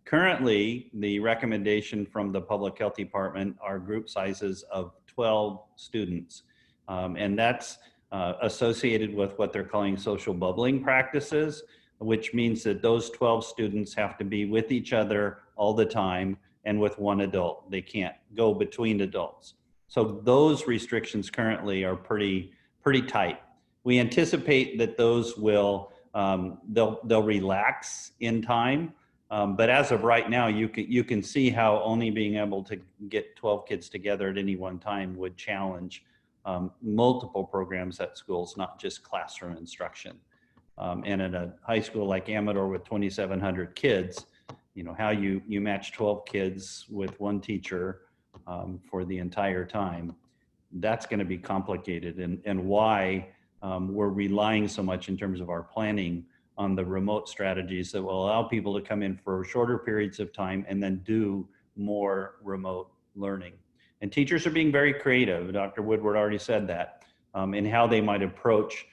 Currently, the recommendation from the Public Health Department are group sizes of 12 students. And that's associated with what they're calling social bubbling practices, which means that those 12 students have to be with each other all the time and with one adult. They can't go between adults. So those restrictions currently are pretty tight. We anticipate that those will, they'll relax in time. But as of right now, you can see how only being able to get 12 kids together at any one time would challenge multiple programs at schools, not just classroom instruction. And in a high school like Amador with 2,700 kids, you know, how you match 12 kids with one teacher for the entire time, that's going to be complicated, and why we're relying so much in terms of our planning on the remote strategies that will allow people to come in for shorter periods of time and then do more remote learning. And teachers are being very creative. Dr. Woodward already said that, in how they might approach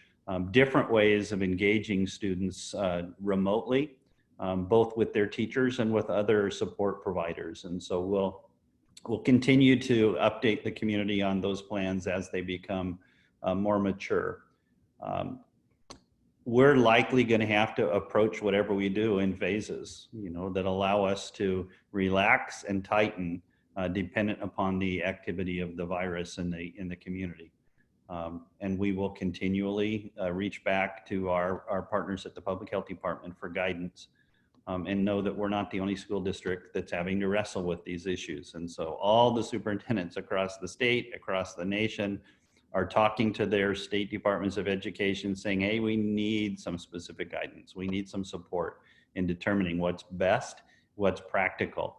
different ways of engaging students remotely, both with their teachers and with other support providers. And so we'll continue to update the community on those plans as they become more mature. We're likely going to have to approach whatever we do in phases, you know, that allow us to relax and tighten dependent upon the activity of the virus in the community. And we will continually reach back to our partners at the Public Health Department for guidance, and know that we're not the only school district that's having to wrestle with these issues. And so all the superintendents across the state, across the nation, are talking to their state departments of education saying, hey, we need some specific guidance. We need some support in determining what's best, what's practical.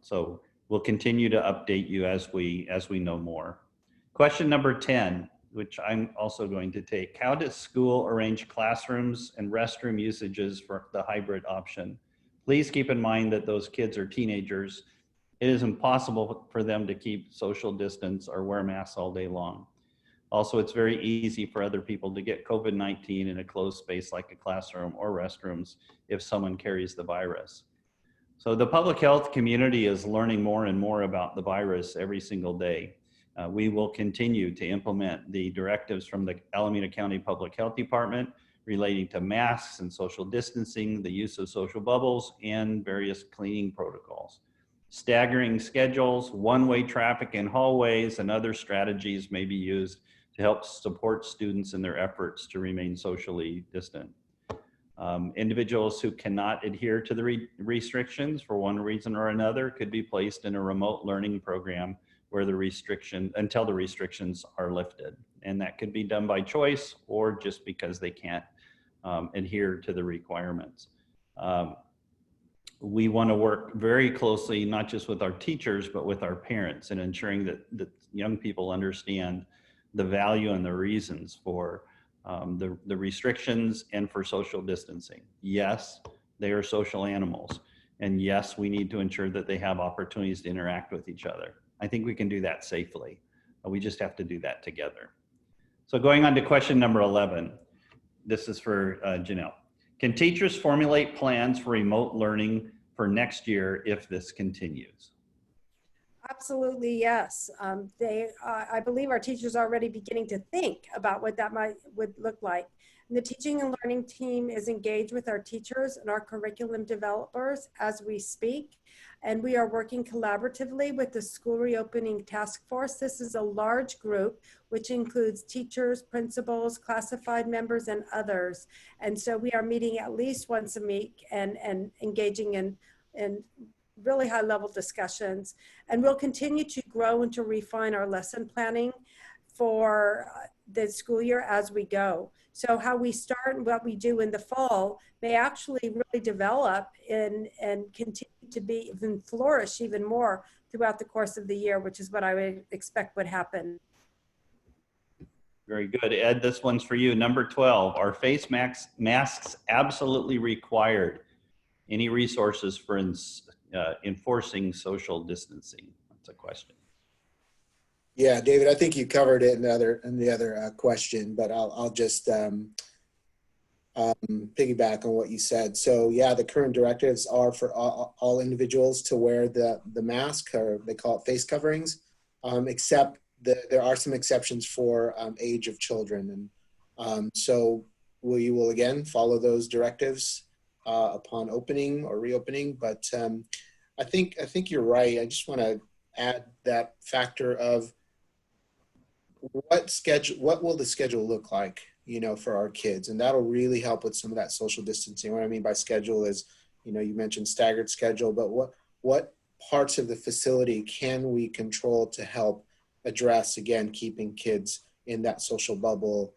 So we'll continue to update you as we know more. Question number 10, which I'm also going to take. How does school arrange classrooms and restroom usages for the hybrid option? Please keep in mind that those kids are teenagers. It is impossible for them to keep social distance or wear masks all day long. Also, it's very easy for other people to get COVID-19 in a closed space like a classroom or restrooms if someone carries the virus. So the public health community is learning more and more about the virus every single day. We will continue to implement the directives from the Alameda County Public Health Department relating to masks and social distancing, the use of social bubbles, and various cleaning protocols. Staggering schedules, one-way traffic in hallways, and other strategies may be used to help support students in their efforts to remain socially distant. Individuals who cannot adhere to the restrictions for one reason or another could be placed in a remote learning program where until the restrictions are lifted. And that could be done by choice or just because they can't adhere to the requirements. We want to work very closely, not just with our teachers, but with our parents, in ensuring that young people understand the value and the reasons for the restrictions and for social distancing. Yes, they are social animals. And yes, we need to ensure that they have opportunities to interact with each other. I think we can do that safely. We just have to do that together. So going on to question number 11. This is for Janelle. Can teachers formulate plans for remote learning for next year if this continues? Absolutely, yes. I believe our teachers are already beginning to think about what that would look like. And the teaching and learning team is engaged with our teachers and our curriculum developers as we speak. And we are working collaboratively with the School Reopening Task Force. This is a large group, which includes teachers, principals, classified members, and others. And so we are meeting at least once a week and engaging in really high-level discussions. And we'll continue to grow and to refine our lesson planning for the school year as we go. So how we start and what we do in the fall may actually really develop and continue to be even flourish even more throughout the course of the year, which is what I would expect would happen. Very good. Ed, this one's for you. Number 12, are face masks absolutely required? Any resources for enforcing social distancing? That's a question. Yeah, David, I think you covered it in the other question, but I'll just piggyback on what you said. So yeah, the current directives are for all individuals to wear the mask, or they call it face coverings, except there are some exceptions for age of children. And so we will again follow those directives upon opening or reopening. But I think you're right. I just want to add that factor of what will the schedule look like, for our kids, and that'll really help with some of that social distancing. What I mean by schedule is, you know, you mentioned staggered schedule, but what parts of the facility can we control to help address, again, keeping kids in that social bubble,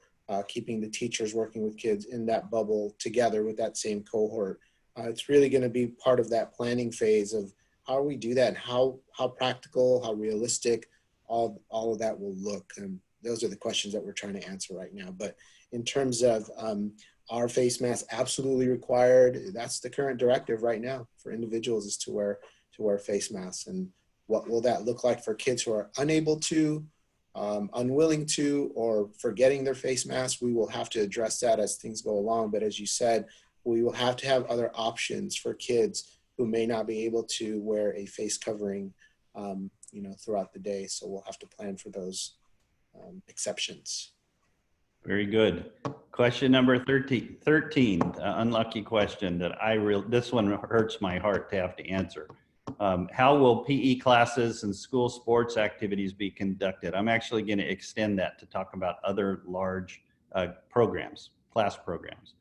keeping the teachers working with kids in that bubble together with that same cohort. It's really going to be part of that planning phase of how we do that and how practical, how realistic all of that will look. And those are the questions that we're trying to answer right now. But in terms of our face masks absolutely required, that's the current directive right now for individuals, is to wear face masks. And what will that look like for kids who are unable to, unwilling to, or forgetting their face mask? We will have to address that as things go along. But as you said, we will have to have other options for kids who may not be able to wear a face covering, you know, throughout the day. So we'll have to plan for those exceptions. Very good. Question number 13, unlucky question that this one hurts my heart to have to answer. How will PE classes and school sports activities be conducted? I'm actually going to extend that to talk about other large programs, class programs.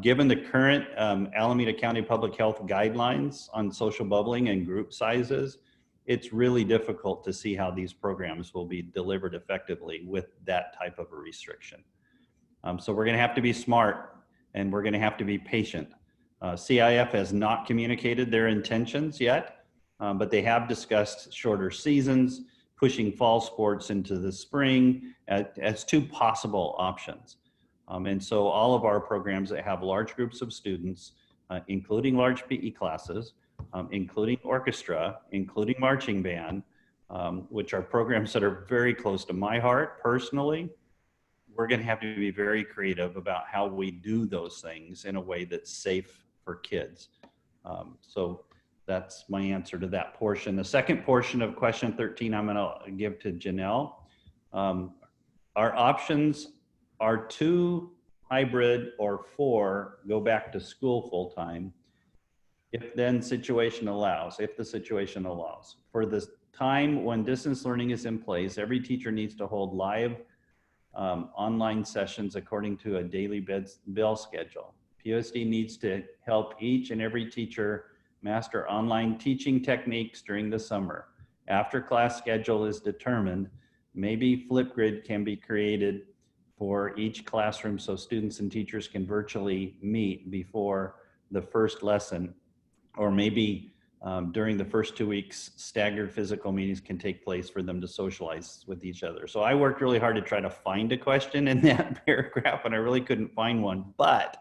Given the current Alameda County Public Health guidelines on social bubbling and group sizes, it's really difficult to see how these programs will be delivered effectively with that type of a restriction. So we're going to have to be smart, and we're going to have to be patient. CIF has not communicated their intentions yet, but they have discussed shorter seasons, pushing fall sports into the spring as two possible options. And so all of our programs that have large groups of students, including large PE classes, including orchestra, including marching band, which are programs that are very close to my heart personally, we're going to have to be very creative about how we do those things in a way that's safe for kids. So that's my answer to that portion. The second portion of question 13, I'm going to give to Janelle. Our options are 2 hybrid or 4 go back to school full time. If the situation allows. For the time when distance learning is in place, every teacher needs to hold live online sessions according to a daily bell schedule. PUSD needs to help each and every teacher master online teaching techniques during the summer. After class schedule is determined, maybe Flipgrid can be created for each classroom so students and teachers can virtually meet before the first lesson. Or maybe during the first 2 weeks, staggered physical meetings can take place for them to socialize with each other. So I worked really hard to try to find a question in that paragraph, and I really couldn't find one. But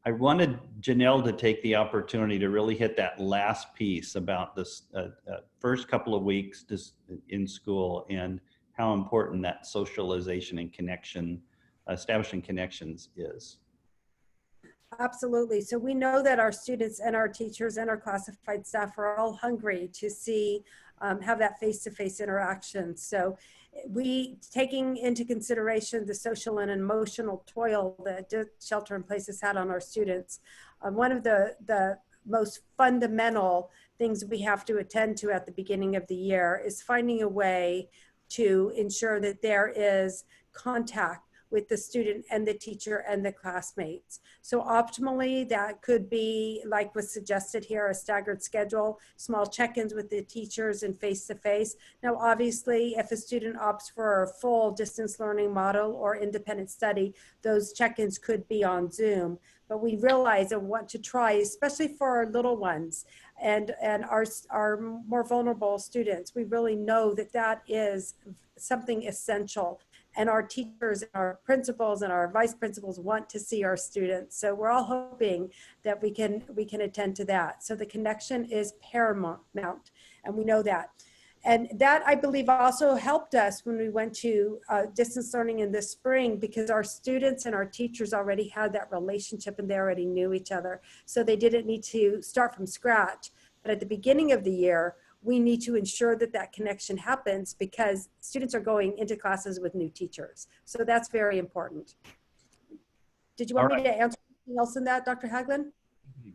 I wanted Janelle to take the opportunity to really hit that last piece about this first couple of weeks just in school and how important that socialization and connection, establishing connections is. Absolutely. So we know that our students and our teachers and our classified staff are all hungry to see, have that face-to-face interaction. So we, taking into consideration the social and emotional toil that shelter in place has had on our students, one of the most fundamental things we have to attend to at the beginning of the year is finding a way to ensure that there is contact with the student and the teacher and the classmates. So optimally, that could be, like was suggested here, a staggered schedule, small check-ins with the teachers and face-to-face. Now, obviously, if a student opts for a full distance learning model or independent study, those check-ins could be on Zoom. But we realize and want to try, especially for our little ones and our more vulnerable students, we really know that that is something essential. And our teachers, and our principals, and our vice principals want to see our students. So we're all hoping that we can attend to that. So the connection is paramount, and we know that. And that, I believe, also helped us when we went to distance learning in the spring, because our students and our teachers already had that relationship and they already knew each other. So they didn't need to start from scratch. But at the beginning of the year, we need to ensure that that connection happens because students are going into classes with new teachers. So that's very important. Did you want me to answer anything else in that, Dr. Haglund?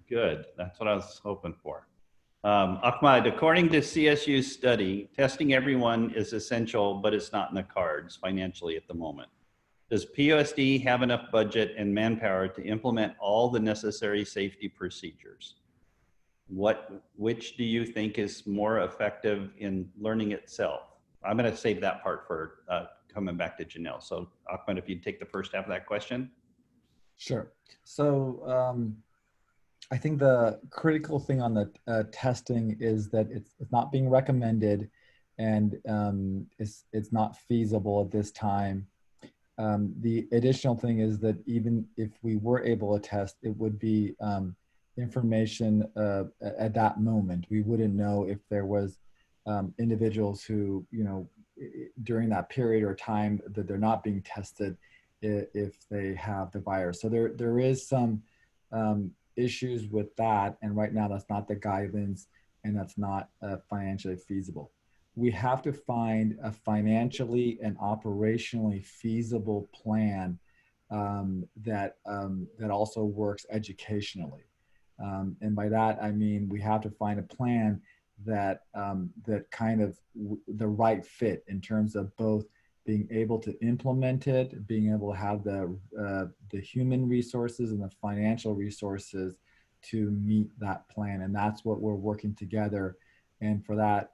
Good, that's what I was hoping for. Ahmad, according to CSU's study, testing everyone is essential, but it's not in the cards financially at the moment. Does PUSD have enough budget and manpower to implement all the necessary safety procedures? Which do you think is more effective in learning itself? I'm going to save that part for coming back to Janelle. So Ahmed, if you'd take the first half of that question. Sure. So I think the critical thing on the testing is that it's not being recommended, and it's not feasible at this time. The additional thing is that even if we were able to test, it would be information at that moment. We wouldn't know if there was individuals who, you know, during that period or time that they're not being tested, if they have the virus. So there is some issues with that, and right now that's not the guidance, and that's not financially feasible. We have to find a financially and operationally feasible plan that also works educationally. And by that, I mean, we have to find a plan that kind of the right fit in terms of both being able to implement it, being able to have the human resources and the financial resources to meet that plan. And that's what we're working together. And for that,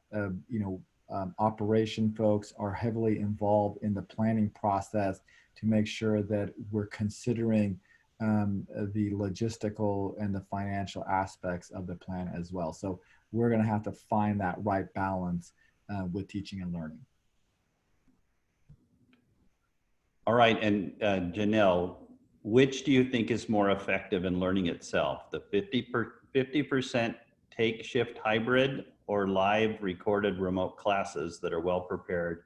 operation folks are heavily involved in the planning process to make sure that we're considering the logistical and the financial aspects of the plan as well. So we're going to have to find that right balance with teaching and learning. All right, and Janelle, which do you think is more effective in learning itself? The 50% take shift hybrid or live recorded remote classes that are well prepared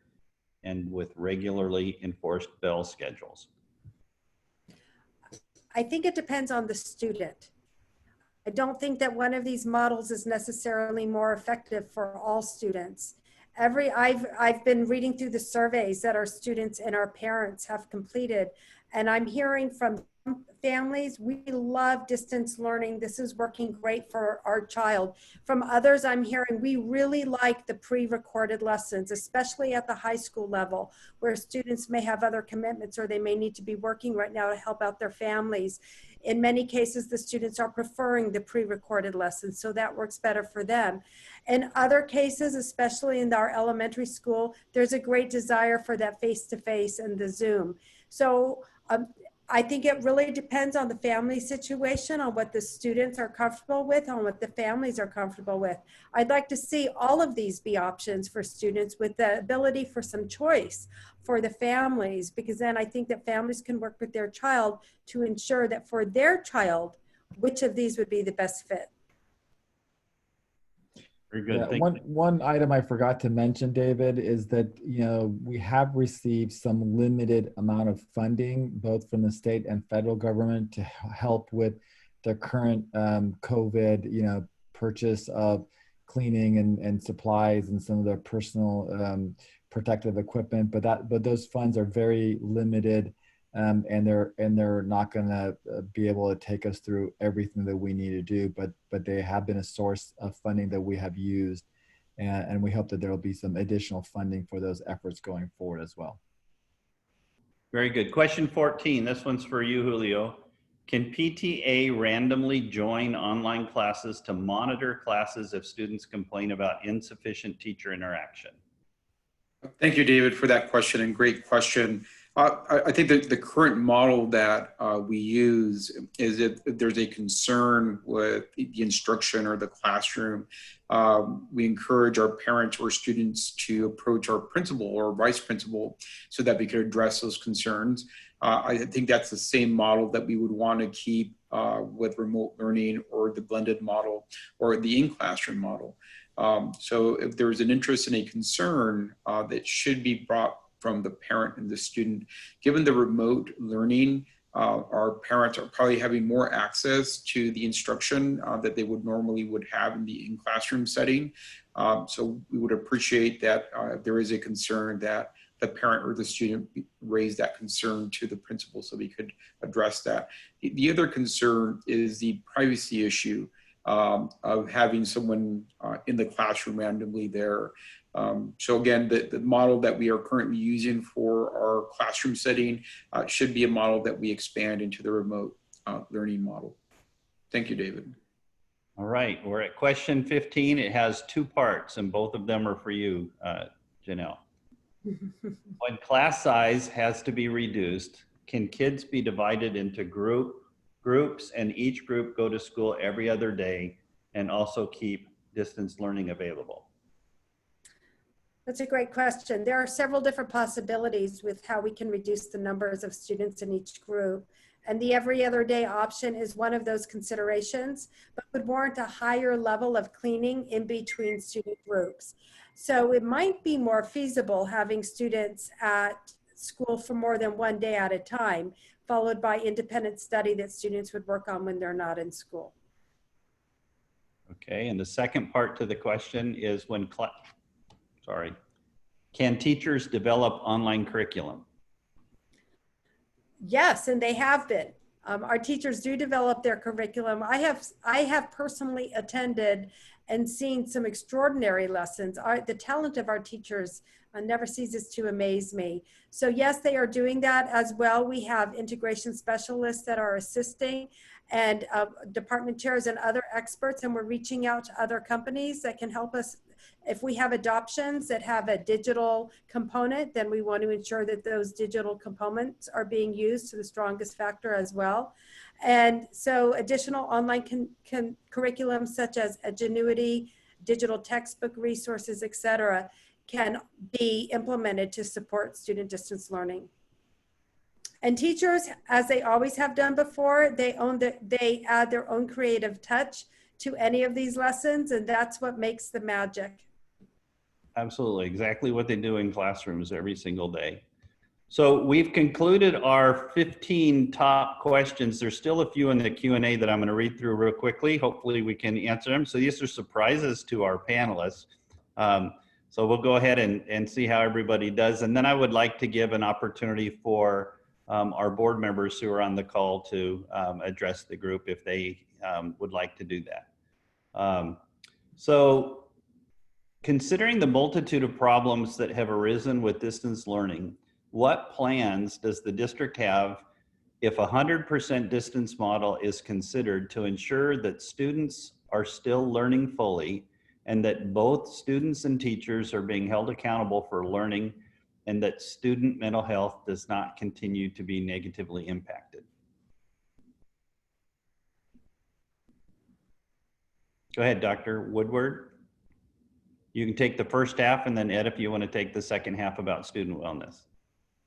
and with regularly enforced bell schedules? I think it depends on the student. I don't think that one of these models is necessarily more effective for all students. I've been reading through the surveys that our students and our parents have completed, and I'm hearing from families, we love distance learning. This is working great for our child. From others, I'm hearing we really like the pre-recorded lessons, especially at the high school level, where students may have other commitments or they may need to be working right now to help out their families. In many cases, the students are preferring the pre-recorded lessons, so that works better for them. In other cases, especially in our elementary school, there's a great desire for that face-to-face and the Zoom. So I think it really depends on the family situation, on what the students are comfortable with, on what the families are comfortable with. I'd like to see all of these be options for students with the ability for some choice for the families, because then I think that families can work with their child to ensure that for their child, which of these would be the best fit. Very good. Yeah, one item I forgot to mention, David, is that, you know, we have received some limited amount of funding, both from the state and federal government, to help with the current COVID, you know, purchase of cleaning and supplies and some of their personal protective equipment. But those funds are very limited. And they're not going to be able to take us through everything that we need to do, but they have been a source of funding that we have used, and we hope that there will be some additional funding for those efforts going forward as well. Very good. Question 14. This one's for you, Julio. Can PTA randomly join online classes to monitor classes if students complain about insufficient teacher interaction? Thank you, David, for that question, and great question. I think that the current model that we use is if there's a concern with the instruction or the classroom, we encourage our parents or students to approach our principal or vice principal so that we could address those concerns. I think that's the same model that we would want to keep with remote learning or the blended model or the in-classroom model. So if there's an interest and a concern that should be brought from the parent and the student, given the remote learning, our parents are probably having more access to the instruction that they would normally have in the in-classroom setting. So we would appreciate that if there is a concern that the parent or the student raise that concern to the principal so we could address that. The other concern is the privacy issue of having someone in the classroom randomly there. So again, the model that we are currently using for our classroom setting should be a model that we expand into the remote learning model. Thank you, David. All right, we're at question 15. It has two parts, and both of them are for you, Janelle. When class size has to be reduced, can kids be divided into groups and each group go to school every other day and also keep distance learning available? That's a great question. There are several different possibilities with how we can reduce the numbers of students in each group. And the every other day option is one of those considerations, but would warrant a higher level of cleaning in between student groups. So it might be more feasible having students at school for more than one day at a time, followed by independent study that students would work on when they're not in school. Okay, and the second part to the question is can teachers develop online curriculum? Yes, and they have been. Our teachers do develop their curriculum. I have personally attended and seen some extraordinary lessons. The talent of our teachers never ceases to amaze me. So yes, they are doing that as well. We have integration specialists that are assisting, and department chairs and other experts, and we're reaching out to other companies that can help us. If we have adoptions that have a digital component, then we want to ensure that those digital components are being used to the strongest factor as well. And so additional online curriculum such as Ingenuity, digital textbook resources, et cetera, can be implemented to support student distance learning. And teachers, as they always have done before, they add their own creative touch to any of these lessons, and that's what makes the magic. Absolutely, exactly what they do in classrooms every single day. So we've concluded our 15 top questions. There's still a few in the Q&A that I'm going to read through real quickly. Hopefully we can answer them. So these are surprises to our panelists. So we'll go ahead and see how everybody does. And then I would like to give an opportunity for our board members who are on the call to address the group if they would like to do that. So considering the multitude of problems that have arisen with distance learning, what plans does the district have if 100% distance model is considered to ensure that students are still learning fully and that both students and teachers are being held accountable for learning and that student mental health does not continue to be negatively impacted? Go ahead, Dr. Woodward. You can take the first half, and then Ed, if you want to take the second half about student wellness.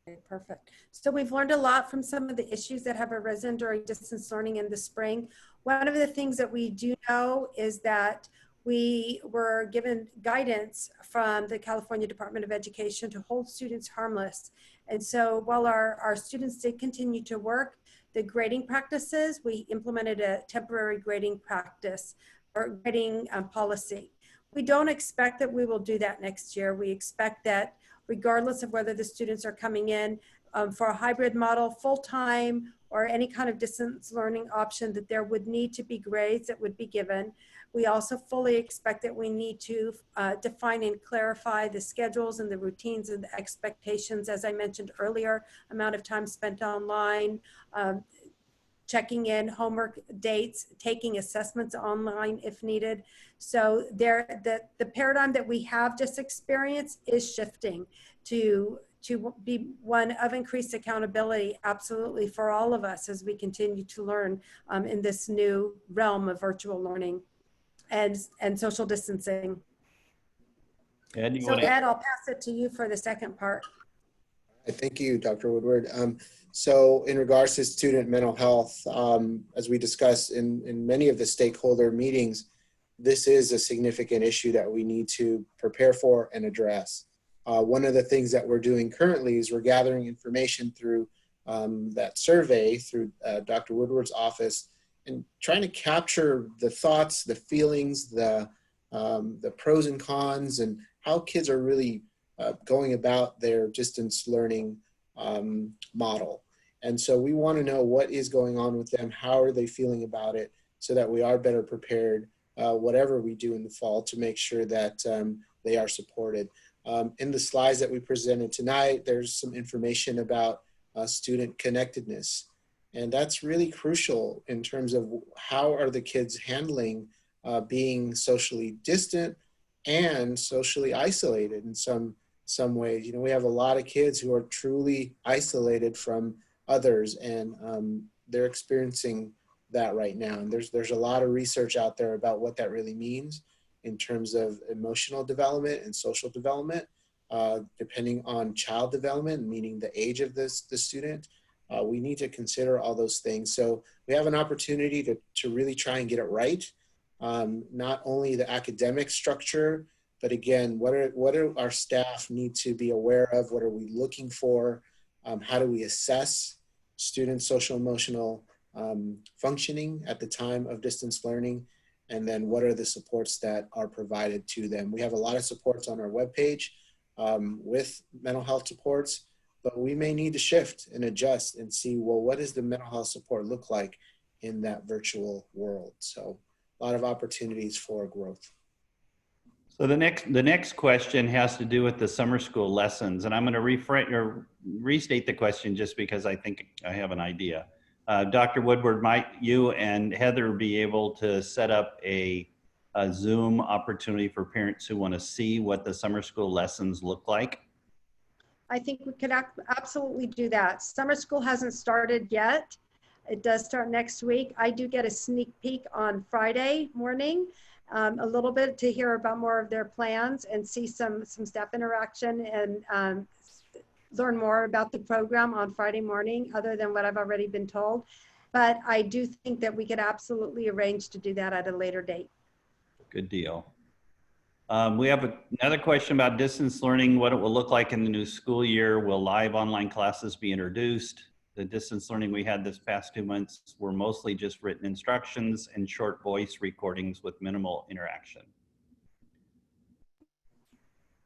Okay, perfect. So we've learned a lot from some of the issues that have arisen during distance learning in the spring. One of the things that we do know is that we were given guidance from the California Department of Education to hold students harmless. And so while our students did continue to work, the grading practices, we implemented a temporary grading practice or grading policy. We don't expect that we will do that next year. We expect that regardless of whether the students are coming in for a hybrid model, full-time, or any kind of distance learning option, that there would need to be grades that would be given. We also fully expect that we need to define and clarify the schedules and the routines and the expectations, as I mentioned earlier, amount of time spent online, checking in homework dates, taking assessments online if needed. So the paradigm that we have just experienced is shifting to be one of increased accountability, absolutely, for all of us as we continue to learn in this new realm of virtual learning and social distancing. Ed, Ed, I'll pass it to you for the second part. Thank you, Dr. Woodward. So in regards to student mental health, as we discussed in many of the stakeholder meetings, this is a significant issue that we need to prepare for and address. One of the things that we're doing currently is we're gathering information through that survey through Dr. Woodward's office and trying to capture the thoughts, the feelings, the pros and cons, and how kids are really going about their distance learning model. And so we want to know what is going on with them, how are they feeling about it, so that we are better prepared whatever we do in the fall to make sure that they are supported. In the slides that we presented tonight, there's some information about student connectedness. And that's really crucial in terms of how are the kids handling being socially distant and socially isolated in some ways. You know, we have a lot of kids who are truly isolated from others, and they're experiencing that right now. And there's a lot of research out there about what that really means in terms of emotional development and social development, depending on child development, meaning the age of the student. We need to consider all those things. So we have an opportunity to really try and get it right. Not only the academic structure, but again, what do our staff need to be aware of? What are we looking for? How do we assess students' social emotional functioning at the time of distance learning? And then what are the supports that are provided to them? We have a lot of supports on our webpage with mental health supports, but we may need to shift and adjust and see, well, what does the mental health support look like in that virtual world? So a lot of opportunities for growth. So the next question has to do with the summer school lessons, and I'm going to restate the question just because I think I have an idea. Dr. Woodward, might you and Heather be able to set up a Zoom opportunity for parents who want to see what the summer school lessons look like? I think we could absolutely do that. Summer school hasn't started yet. It does start next week. I do get a sneak peek on Friday morning, a little bit to hear about more of their plans and see some staff interaction and learn more about the program on Friday morning, other than what I've already been told. But I do think that we could absolutely arrange to do that at a later date. Good deal. We have another question about distance learning, what it will look like in the new school year. Will live online classes be introduced? The distance learning we had this past 2 months were mostly just written instructions and short voice recordings with minimal interaction.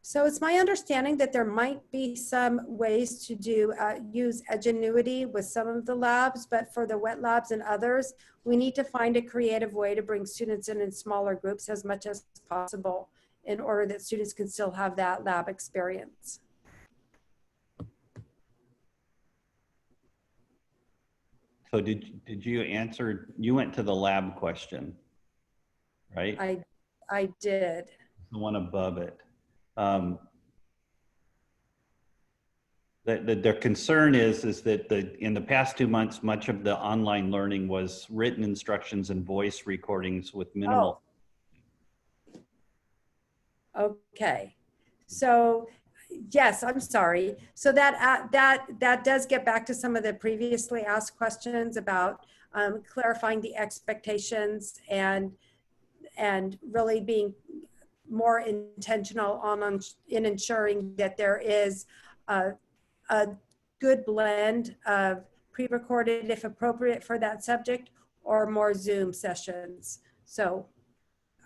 So it's my understanding that there might be some ways to use Edgenuity with some of the labs, but for the wet labs and others, we need to find a creative way to bring students in smaller groups as much as possible in order that students can still have that lab experience. So did you answer, you went to the lab question, right? I did. The one above it. The concern is that in the past 2 months, much of the online learning was written instructions and voice recordings with minimal. Oh. Okay. So yes, I'm sorry. So that does get back to some of the previously asked questions about clarifying the expectations and really being more intentional in ensuring that there is a good blend of pre-recorded, if appropriate for that subject, or more Zoom sessions. So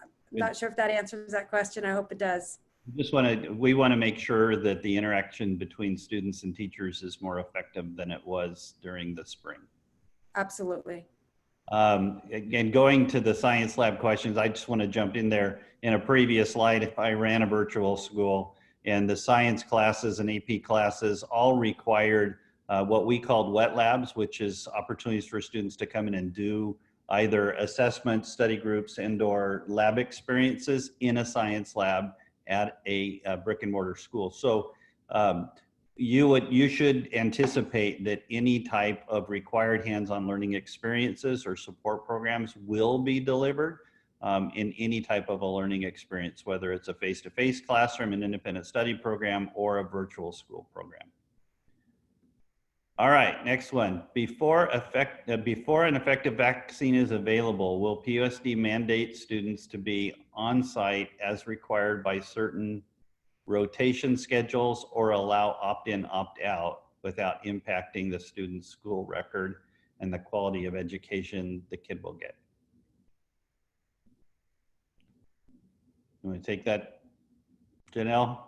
I'm not sure if that answers that question. I hope it does. We want to make sure that the interaction between students and teachers is more effective than it was during the spring. Absolutely. Again, going to the science lab questions, I just want to jump in there. In a previous slide, if I ran a virtual school and the science classes and AP classes all required what we called wet labs, which is opportunities for students to come in and do either assessments, study groups, and/or lab experiences in a science lab at a brick and mortar school. So you should anticipate that any type of required hands-on learning experiences or support programs will be delivered in any type of a learning experience, whether it's a face-to-face classroom, an independent study program, or a virtual school program. All right, next one. Before an effective vaccine is available, will PUSD mandate students to be on site as required by certain rotation schedules, or allow opt-in, opt-out without impacting the student's school record and the quality of education the kid will get? You want to take that, Janelle?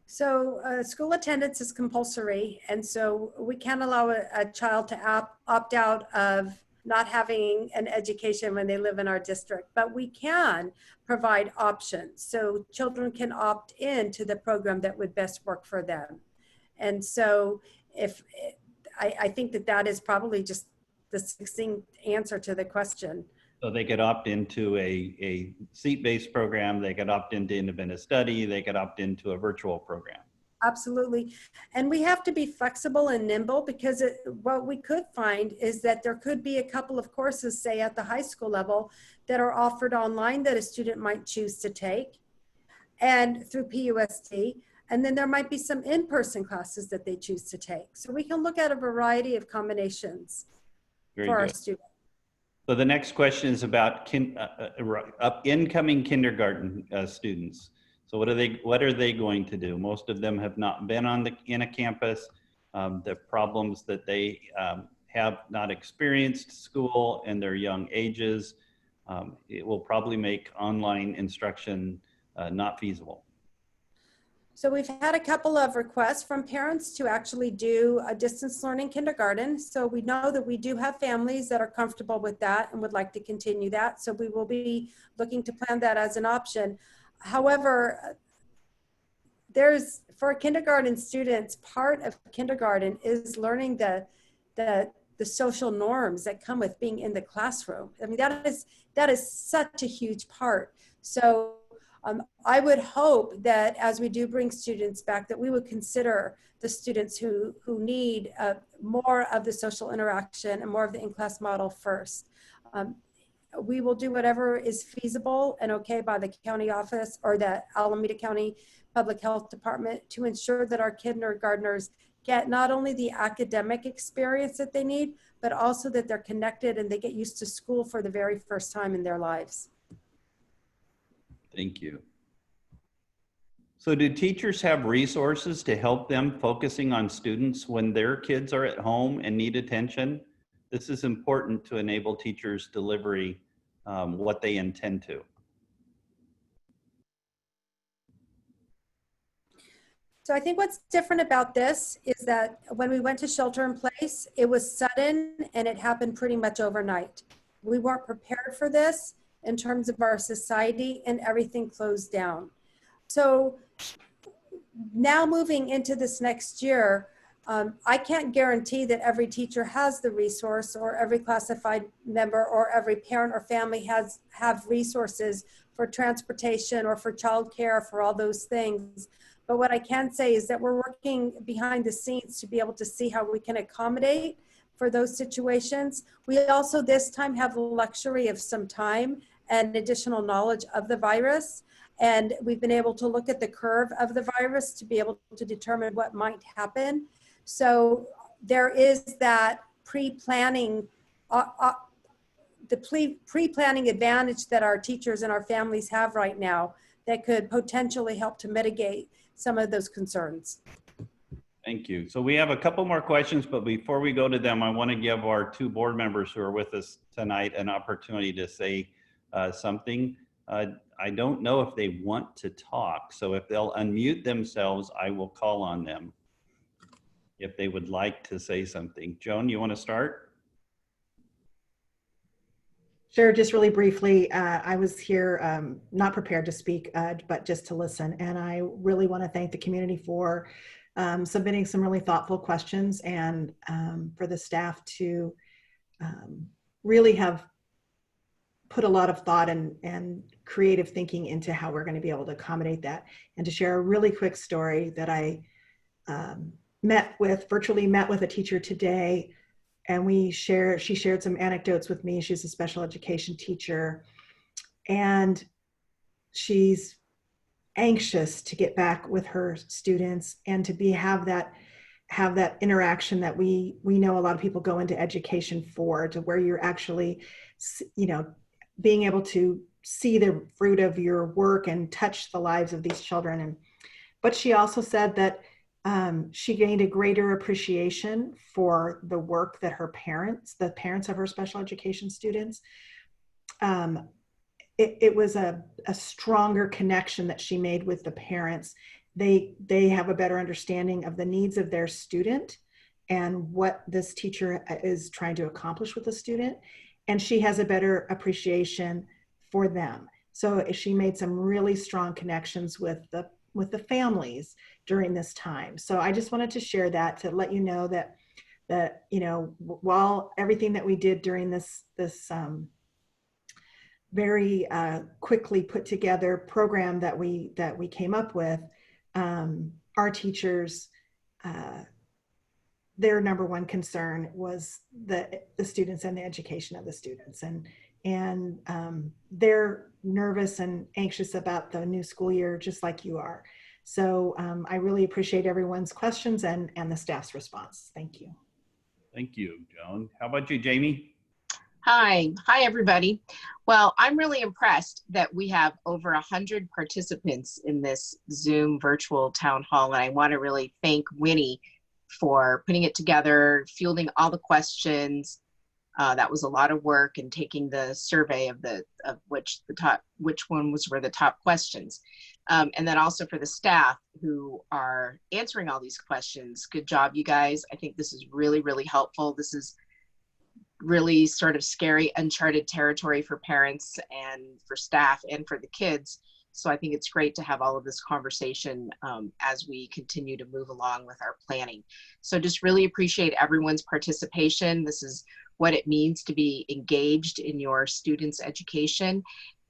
So school attendance is compulsory, and so we can't allow a child to opt out of not having an education when they live in our district, but we can provide options so children can opt in to the program that would best work for them. And so if I think that that is probably just the succinct answer to the question. So they could opt into a seat-based program, they could opt into independent study, they could opt into a virtual program. Absolutely. And we have to be flexible and nimble, because what we could find is that there could be a couple of courses, say at the high school level, that are offered online that a student might choose to take and through PUSD. And then there might be some in-person classes that they choose to take. So we can look at a variety of combinations for our students. So the next question is about incoming kindergarten students. So what are they going to do? Most of them have not been in a campus. The problems that they have not experienced school in their young ages, it will probably make online instruction not feasible. So we've had a couple of requests from parents to actually do a distance learning kindergarten. So we know that we do have families that are comfortable with that and would like to continue that. So we will be looking to plan that as an option. However, for kindergarten students, part of kindergarten is learning the social norms that come with being in the classroom. I mean, that is such a huge part. So I would hope that as we do bring students back, that we would consider the students who need more of the social interaction and more of the in-class model first. We will do whatever is feasible and okay by the county office or the Alameda County Public Health Department to ensure that our kindergartners get not only the academic experience that they need, but also that they're connected and they get used to school for the very first time in their lives. Thank you. So do teachers have resources to help them focusing on students when their kids are at home and need attention? This is important to enable teachers' delivery what they intend to. So I think what's different about this is that when we went to shelter in place, it was sudden and it happened pretty much overnight. We weren't prepared for this in terms of our society, and everything closed down. So now moving into this next year, I can't guarantee that every teacher has the resource, or every classified member or every parent or family have resources for transportation or for childcare, for all those things. But what I can say is that we're working behind the scenes to be able to see how we can accommodate for those situations. We also this time have the luxury of some time and additional knowledge of the virus. And we've been able to look at the curve of the virus to be able to determine what might happen. So there is that pre-planning, pre-planning advantage that our teachers and our families have right now that could potentially help to mitigate some of those concerns. Thank you. So we have a couple more questions, but before we go to them, I want to give our two board members who are with us tonight an opportunity to say something. I don't know if they want to talk, so if they'll unmute themselves, I will call on them if they would like to say something. Joan, you want to start? Sure, just really briefly, I was here not prepared to speak, but just to listen. And I really want to thank the community for submitting some really thoughtful questions, and for the staff to really have put a lot of thought and creative thinking into how we're going to be able to accommodate that. And to share a really quick story that I virtually met with a teacher today, and she shared some anecdotes with me. She's a special education teacher, and she's anxious to get back with her students and to have that interaction that we know a lot of people go into education for, to where you're actually, being able to see the fruit of your work and touch the lives of these children. But she also said that she gained a greater appreciation for the work that the parents of her special education students, it was a stronger connection that she made with the parents. They have a better understanding of the needs of their student, and what this teacher is trying to accomplish with the student. And she has a better appreciation for them. So she made some really strong connections with the families during this time. So I just wanted to share that to let you know that while everything that we did during this very quickly put together program that we came up with, our teachers, their number one concern was the students and the education of the students, and they're nervous and anxious about the new school year, just like you are. So I really appreciate everyone's questions and the staff's response. Thank you. Thank you, Joan. How about you, Jamie? Hi, everybody. Well, I'm really impressed that we have over 100 participants in this Zoom virtual town hall, and I want to really thank Winnie for putting it together, fielding all the questions. That was a lot of work, and taking the survey of which ones were the top questions. And then also for the staff who are answering all these questions. Good job, you guys. I think this is really, really helpful. This is really sort of scary, uncharted territory for parents and for staff and for the kids. So I think it's great to have all of this conversation as we continue to move along with our planning. So just really appreciate everyone's participation. This is what it means to be engaged in your students' education.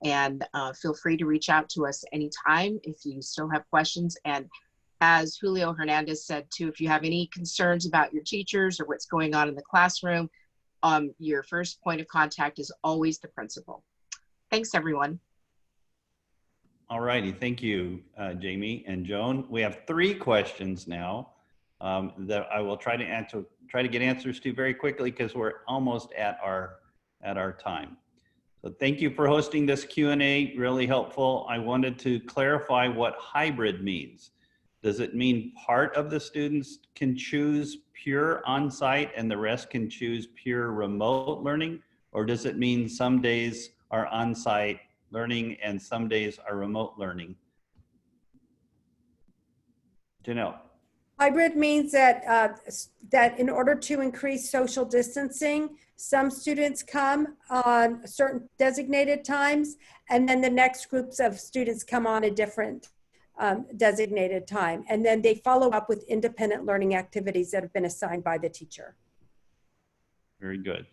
And feel free to reach out to us anytime if you still have questions. And as Julio Hernandez said too, if you have any concerns about your teachers or what's going on in the classroom, your first point of contact is always the principal. Thanks, everyone. All righty, thank you, Jamie and Joan. We have 3 questions now that I will try to get answers to very quickly because we're almost at our time. So thank you for hosting this Q&A, really helpful. I wanted to clarify what hybrid means. Does it mean part of the students can choose pure on-site and the rest can choose pure remote learning? Or does it mean some days are on-site learning and some days are remote learning? Janelle. Hybrid means that that in order to increase social distancing, some students come on certain designated times, and then the next groups of students come on a different designated time. And then they follow up with independent learning activities that have been assigned by the teacher. Very good.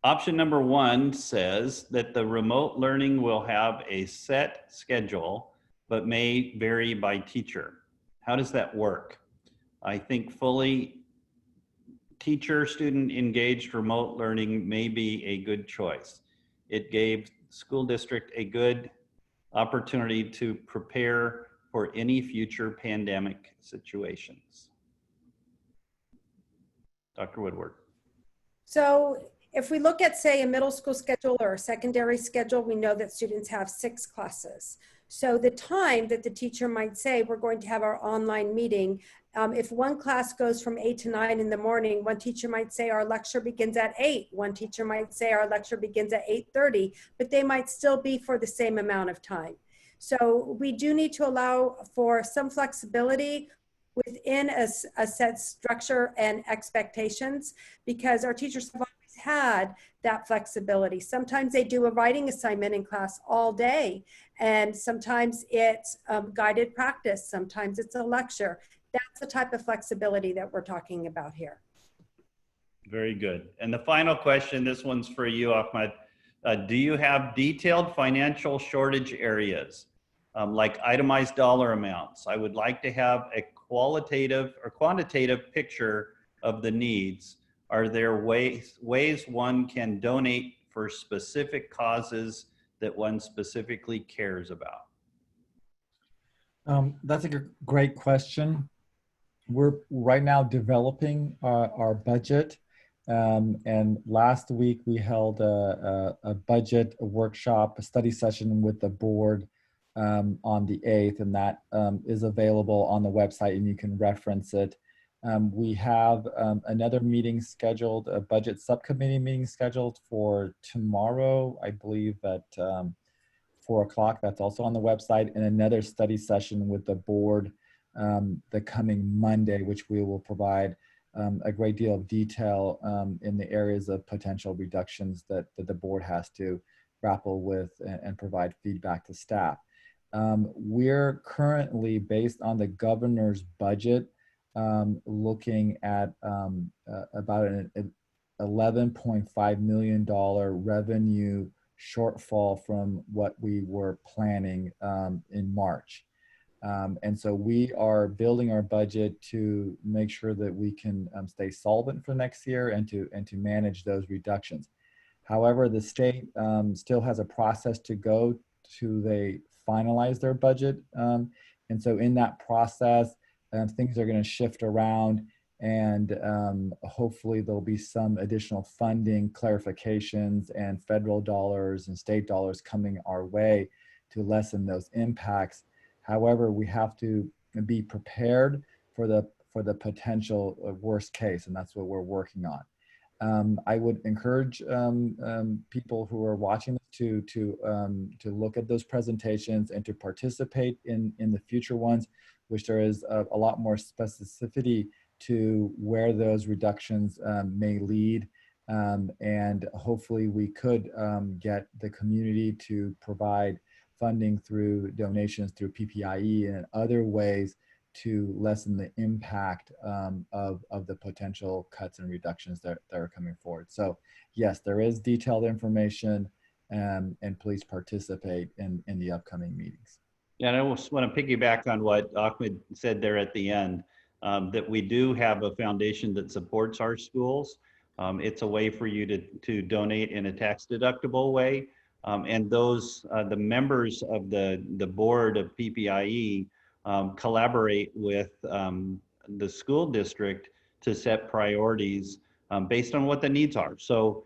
Option number 1 says that the remote learning will have a set schedule, but may vary by teacher. How does that work? I think fully teacher-student engaged remote learning may be a good choice. It gave school district a good opportunity to prepare for any future pandemic situations. Dr. Woodward. So if we look at, say, a middle school schedule or a secondary schedule, we know that students have 6 classes. So the time that the teacher might say, we're going to have our online meeting, if one class goes from 8 to 9 in the morning, one teacher might say our lecture begins at 8. One teacher might say our lecture begins at 8:30, but they might still be for the same amount of time. So we do need to allow for some flexibility within a set structure and expectations, because our teachers have always had that flexibility. Sometimes they do a writing assignment in class all day, and sometimes it's guided practice, sometimes it's a lecture. That's the type of flexibility that we're talking about here. Very good. And the final question, this one's for you, Ahmed. Do you have detailed financial shortage areas, like itemized dollar amounts? I would like to have a qualitative or quantitative picture of the needs. Are there ways one can donate for specific causes that one specifically cares about? That's a great question. We're right now developing our budget. And last week we held a budget workshop, a study session with the board on the 8th, and that is available on the website and you can reference it. We have another meeting scheduled, a budget subcommittee meeting scheduled for tomorrow, I believe at 4 o'clock. That's also on the website, and another study session with the board the coming Monday, which we will provide a great deal of detail in the areas of potential reductions that the board has to grapple with and provide feedback to staff. We're currently, based on the governor's budget, looking at about an $11.5 million revenue shortfall from what we were planning in March. And so we are building our budget to make sure that we can stay solvent for next year and to manage those reductions. However, the state still has a process to go to they finalize their budget. And so in that process, things are going to shift around, and hopefully there'll be some additional funding clarifications and federal dollars and state dollars coming our way to lessen those impacts. However, we have to be prepared for the potential worst case, and that's what we're working on. I would encourage people who are watching this to look at those presentations and to participate in the future ones, which there is a lot more specificity to where those reductions may lead. And hopefully we could get the community to provide funding through donations through PPIE and other ways to lessen the impact of the potential cuts and reductions that are coming forward. So yes, there is detailed information, and please participate in the upcoming meetings. Yeah, and I just want to piggyback on what Ahmed said there at the end, that we do have a foundation that supports our schools. It's a way for you to donate in a tax deductible way. And those, the members of the board of PPIE collaborate with the school district to set priorities based on what the needs are. So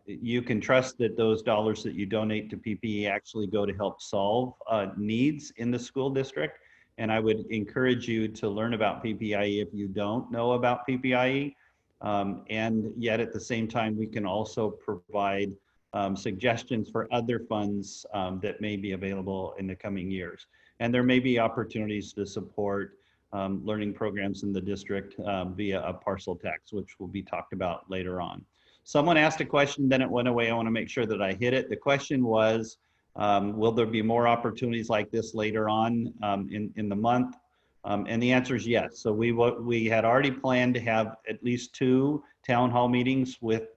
you can trust that those dollars that you donate to PPE actually go to help solve needs in the school district. And I would encourage you to learn about PPIE if you don't know about PPIE. And yet at the same time, we can also provide suggestions for other funds that may be available in the coming years. And there may be opportunities to support learning programs in the district via a parcel tax, which will be talked about later on. Someone asked a question, then it went away. I want to make sure that I hit it. The question was, will there be more opportunities like this later on in the month? And the answer is yes. So we had already planned to have at least 2 town hall meetings with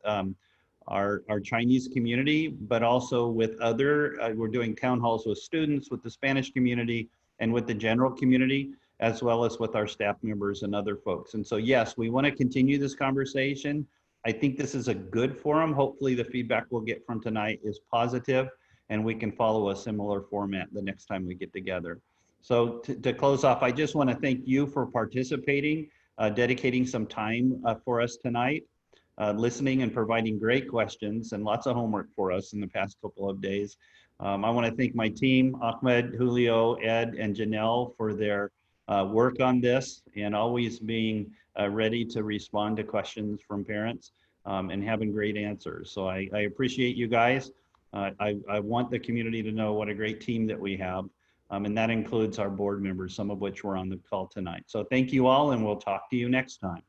our Chinese community, but also with other, we're doing town halls with students, with the Spanish community, and with the general community, as well as with our staff members and other folks. And so yes, we want to continue this conversation. I think this is a good forum. Hopefully the feedback we'll get from tonight is positive, and we can follow a similar format the next time we get together. So to close off, I just want to thank you for participating, dedicating some time for us tonight, listening and providing great questions and lots of homework for us in the past couple of days. I want to thank my team, Ahmed, Julio, Ed, and Janelle for their work on this and always being ready to respond to questions from parents and having great answers. So I appreciate you guys. I want the community to know what a great team that we have. And that includes our board members, some of which were on the call tonight. So thank you all, and we'll talk to you next time.